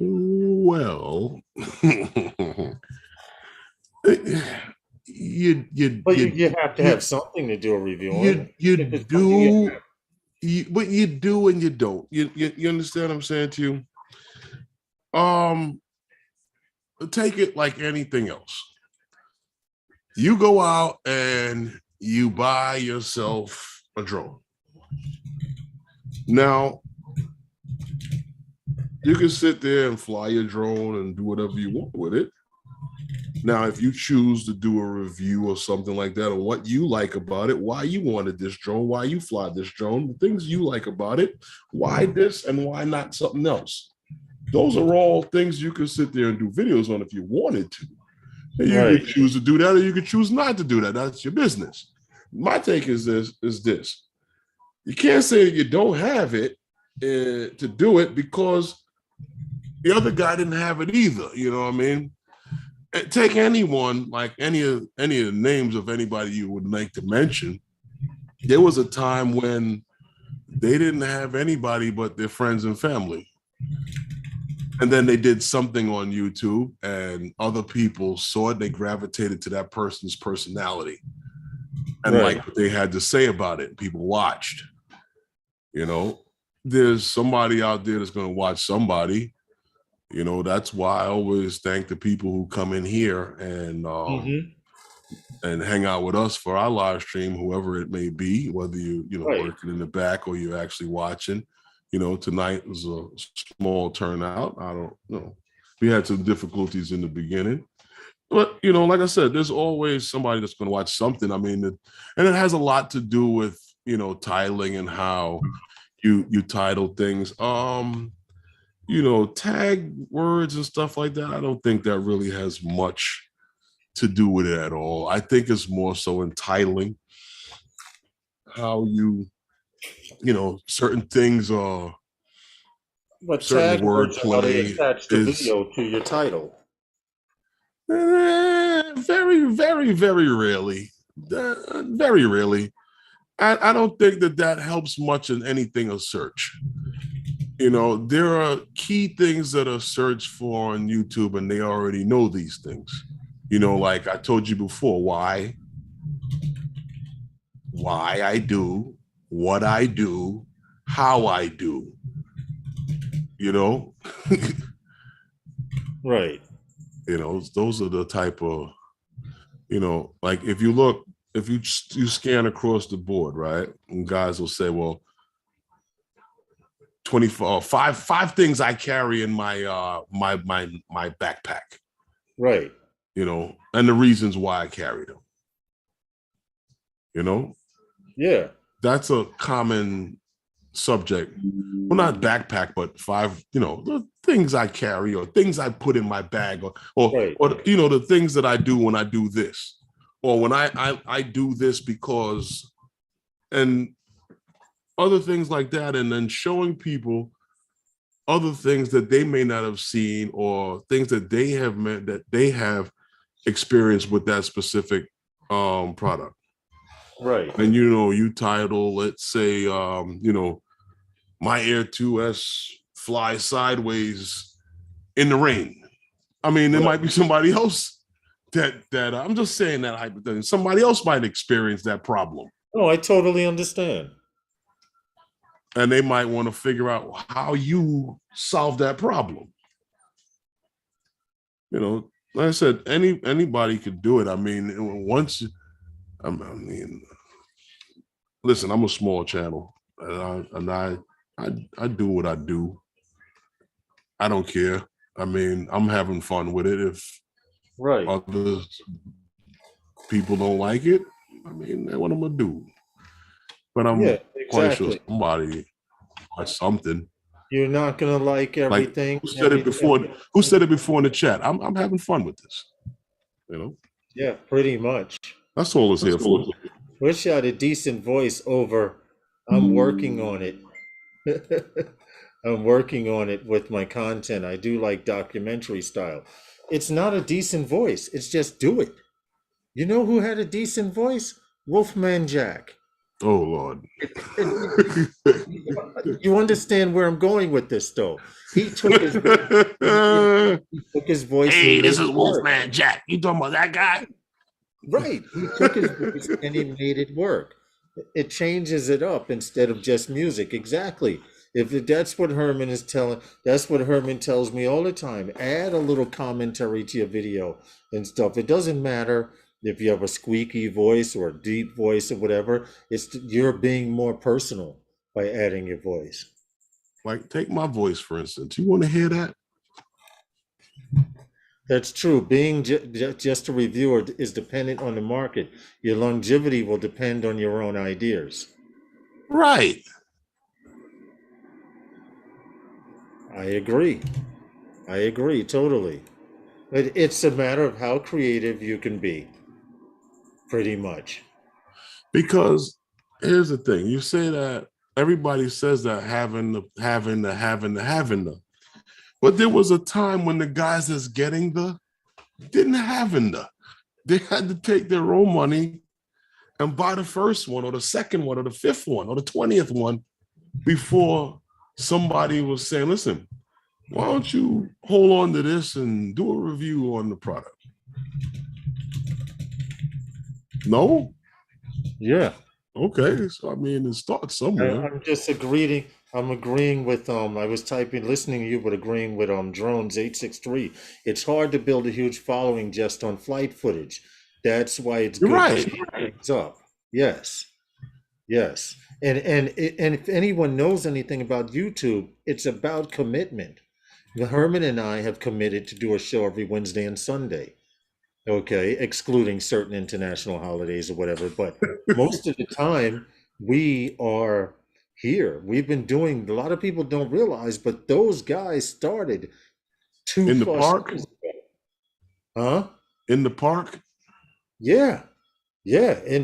well, but you have to have something to do a review on. you If it's something you do, but you do and you don't. You understand what I'm saying to you? Take it like anything else. You go out and you buy yourself a drone. Now, you can sit there and fly your drone and do whatever you want with it. Now, if you choose to do a review or something like that, or what you like about it, why you wanted this drone, why you fly this drone, the things you like about it, why this and why not something else. Those are all things you could sit there and do videos on if you wanted to. And you right, could choose to do that, or you could choose not to do that. That's your business. My take is this. You can't say that you don't have it to do it because the other guy didn't have it either. You know what I mean? Take anyone, like any of the names of anybody you would like to mention. There was a time when they didn't have anybody but their friends and family. And then they did something on YouTube and other people saw it, they gravitated to that person's personality and right, like what they had to say about it. People watched. You know, there's somebody out there that's going to watch somebody. You know, that's why I always thank the people who come in here and hang out with us for our live stream, whoever it may be, whether you right. working in the back or you're actually watching. You know, tonight was a small turnout. I don't know. We had some difficulties in the beginning. But like I said, there's always somebody that's going to watch something. I mean, and it has a lot to do with titling and how you title things. Tag words and stuff like that. I don't think that really has much to do with it at all. I think it's more so entitling how certain things are But certain tag words are how they wordplay attach the is video to your title. very, very, very rarely. Very rarely. I don't think that helps much in anything of search. There are key things that are searched for on YouTube, and they already know these things. Like I told you before, why I do what I do, how I do. Right. Those are the type of, like if you scan across the board, right? And guys will say, well, 24 five things I carry in my my backpack, Right. and the reasons why I carry them. Yeah. That's a common subject. Well, not backpack, but five, things I carry or things I put in my bag or Right. or you know the things that I do when I do this or when I do this because and other things like that, and then showing people other things that they may not have seen or things that they have met that they have experienced with that specific product. Right. And you title, let's say, my Air 2S flies sideways in the rain. I mean, there Right. might be somebody else that I'm just saying that hypothetically. Somebody else might experience that problem. Oh, I totally understand. And they might want to figure out how you solve that problem. Like I said, anybody could do it. I mean, listen, I'm a small channel, and I do what I do. I don't care. I mean, I'm having fun with it. If Right. other people don't like it, I mean, what I'm gonna do. But Yeah, I'm quite sure exactly. somebody or something. You're not gonna like Like everything. who said it before? Who said it before in the chat? I'm having fun with this. Yeah, pretty much. That's all it's here for. Wish I had a decent voice over. I'm working on it. I'm working on it with my content. I do like documentary style. It's not a decent voice. It's just do it. You know who had a decent voice? Wolfman Jack. Oh Lord. You understand where I'm going with this, though. He took his voice. Hey, this is Wolfman Jack. You talking about that guy? Right. He took his voice and he made it work. It changes it up instead of just music. Exactly. If that's what Herman is telling, that's what Herman tells me all the time. Add a little commentary to your video and stuff. It doesn't matter if you have a squeaky voice or a deep voice or whatever. You're being more personal by adding your voice. Like, take my voice, for instance. You want to hear that? That's true. Being just a reviewer is dependent on the market. Your longevity will depend on your own ideas. Right. I agree. I agree totally. It's a matter of how creative you can be, pretty much. Because here's the thing. You say that everybody says that having the. But there was a time when the guys that's getting the didn't having the. They had to take their own money and buy the first one or the second one or the fifth one or the 20th one before somebody was saying, listen, why don't you hold on to this and do a review on the product? No? Yeah. Okay. So, I mean, it starts somewhere. I'm just agreeing. I'm agreeing with I was listening to you, but agreeing with Drones 863. It's hard to build a huge following just on flight footage. That's why it's You're good right. to shake things up. Yes. Yes. And if anyone knows anything about YouTube, it's about commitment. Herman and I have committed to do a show every Wednesday and Sunday. Okay, excluding certain international holidays or whatever, but most of the time we are here. We've been doing, a lot of people don't realize, but those guys started two In the plus park? years ago. Huh? In the park? Yeah. Yeah. In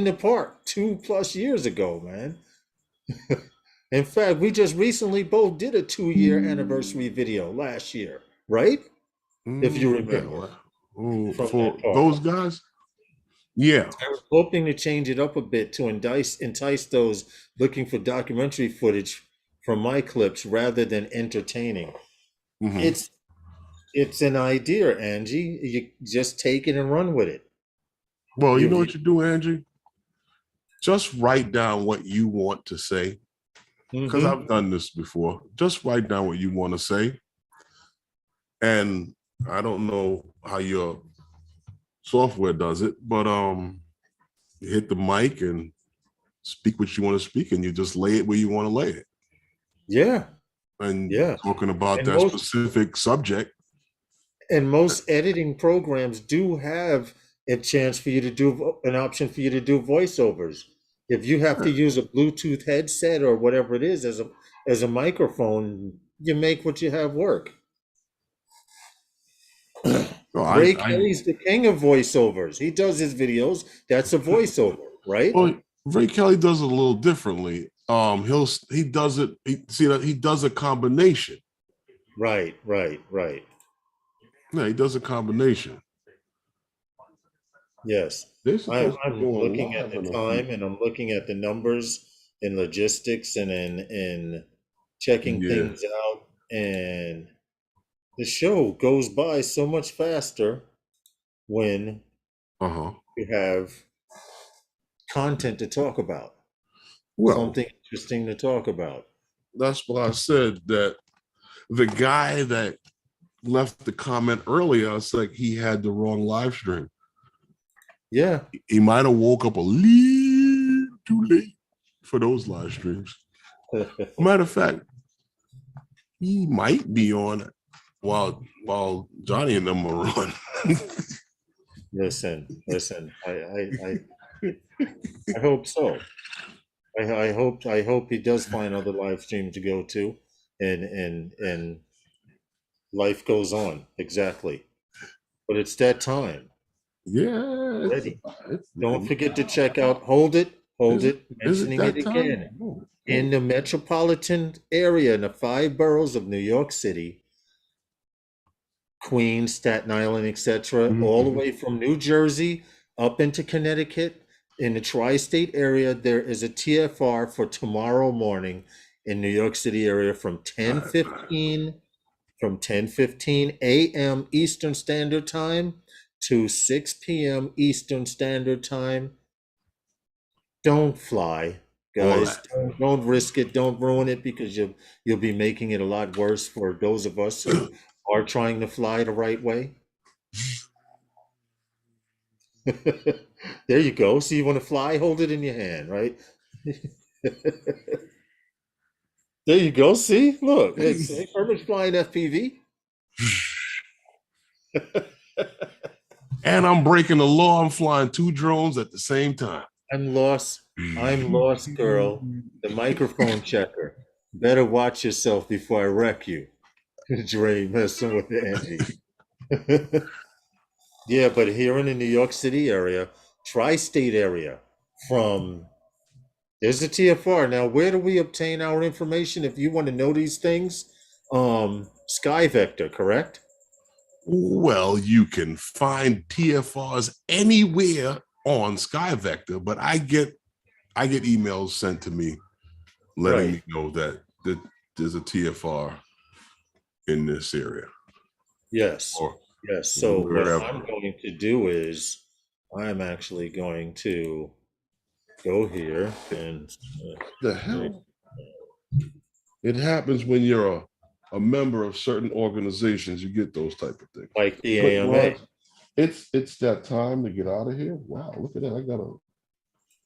the park 2+ years ago, man. In fact, we just recently both did a 2-year anniversary video last year, right? If you remember. For those guys? Yeah. I was hoping to change it up a bit to entice those looking for documentary footage from my clips rather than entertaining. Mm-hmm. It's an idea, Angie. You just take it and run with it. Well, you know what you do, Angie? Just write down what you want to say. Because I've done this before. Just write down what you want to say. And I don't know how your software does it, but you hit the mic and speak what you want to speak, and you just lay it where you want to lay it. Yeah. And yeah. Talking about that specific subject. And most editing programs do have a chance for you to do an option for you to do voiceovers. If you have to use a Bluetooth headset or whatever it is as a microphone, you make what you have work. No, Ray Kelly's the king of voiceovers. He does his videos. That's a voiceover, right? well, Ray Kelly does it a little differently. He does it. He does a combination. Right. Yeah, he does a combination. Yes. They're I'm, supposed to be I'm going looking at live the in a few. time and I'm looking at the numbers in logistics and in checking Yeah. things out. And the show goes by so much faster when Uh-huh. you have content to talk about, Well, something interesting to talk about. that's what I said, that the guy that left the comment earlier, it's like he had the wrong live stream. Yeah. He might have woke up a little too late for those live streams. Matter of fact, he might be on while Johnny and them are on. Listen. I hope so. I hope he does find other live stream to go to, and life goes on. Exactly. But it's that time. Yeah, Ready. Don't forget to check out. Hold it. is it Mentioning it that time? again. Oh, In the metropolitan area, in the 5 boroughs of New York City, Queens, Staten Island, etc., all the mm-hmm. way from New Jersey up into Connecticut. In the tri-state area, there is a TFR for tomorrow morning in New York City area from 10:15 a.m. Eastern Standard Time to 6 p.m. Eastern Standard Time. Don't fly, All guys. that. Don't risk it. Don't ruin it because you'll be making it a lot worse for those of us who are trying to fly the right way. There you go. So you want to fly? Hold it in your hand, right? There you go. See, look, it's Herbert's flying FPV. And I'm breaking the law. I'm flying 2 drones at the same time. I'm lost. I'm lost, girl. The microphone checker. Better watch yourself before I wreck you. Dre messing with Andy. Yeah, but here in the New York City area, tri-state area, from there's the TFR. Now, where do we obtain our information if you want to know these things? Sky Vector, correct? Well, you can find TFRs anywhere on SkyVector, but I get emails sent to me letting me Right. know that there's a TFR in this area Yes. or Yes. So what I'm wherever. going to do is I'm actually going to go here and The hell? It happens when you're a member of certain organizations. You get those type of things. like the But AMA. Lawrence, it's that time to get out of here. Wow, look at that! I got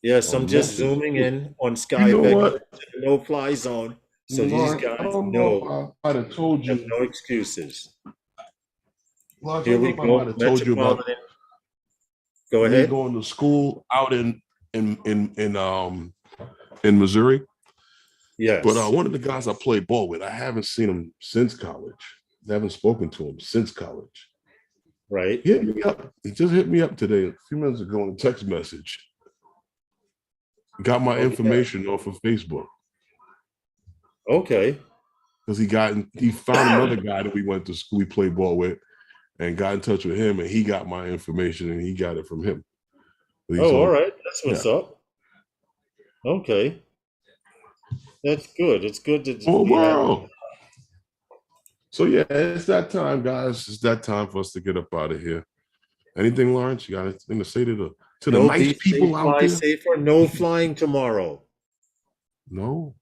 Yes, a I'm just message. zooming in on You Sky know Vector, what, no-fly zone. So these Lawrence? I guys don't know if know I might have told have you. no excuses. Lawrence, I Here don't know we if I might go. have told you about Metropolitan. Go me ahead. going to school out in Missouri. But Yes. one of the guys I played ball with, I haven't seen him since college. I haven't spoken to him since college. Right. He hit me up. He just hit me up today a few minutes ago in a text message. Got my Okay. information off of Facebook Okay. because he found another guy that we went to school, we played ball with, and got in touch with him, and he got my information, and he got it from him. But he Oh, all told, right. That's yeah. what's up. Okay. That's good. It's good to Oh, be having. world. So yeah, it's that time, guys. It's that time for us to get up out of here. Anything, Lawrence? You got anything to say to the No, nice be safe, people out fly there? safer. No flying tomorrow No,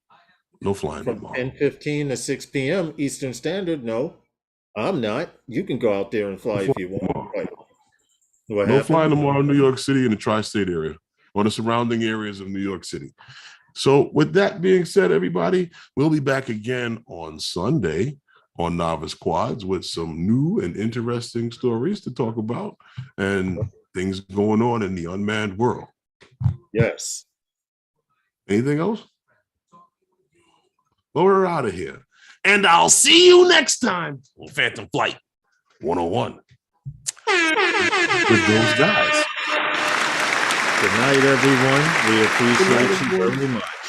no flying from tomorrow. 10:15 to 6 p.m. Eastern Standard. No, I'm not. You can go out there and No fly if flying you want. tomorrow. Right. What No happened? flying tomorrow in New York City and the tri-state area or the surrounding areas of New York City. So with that being said, everybody, we'll be back again on Sunday on Novice Quads with some new and interesting stories to talk about and things going on in the unmanned world. Yes. Anything else? Well, we're out of here. And I'll see you next time on Phantom Flight 101 with those guys. Good night, everyone. We appreciate you very much.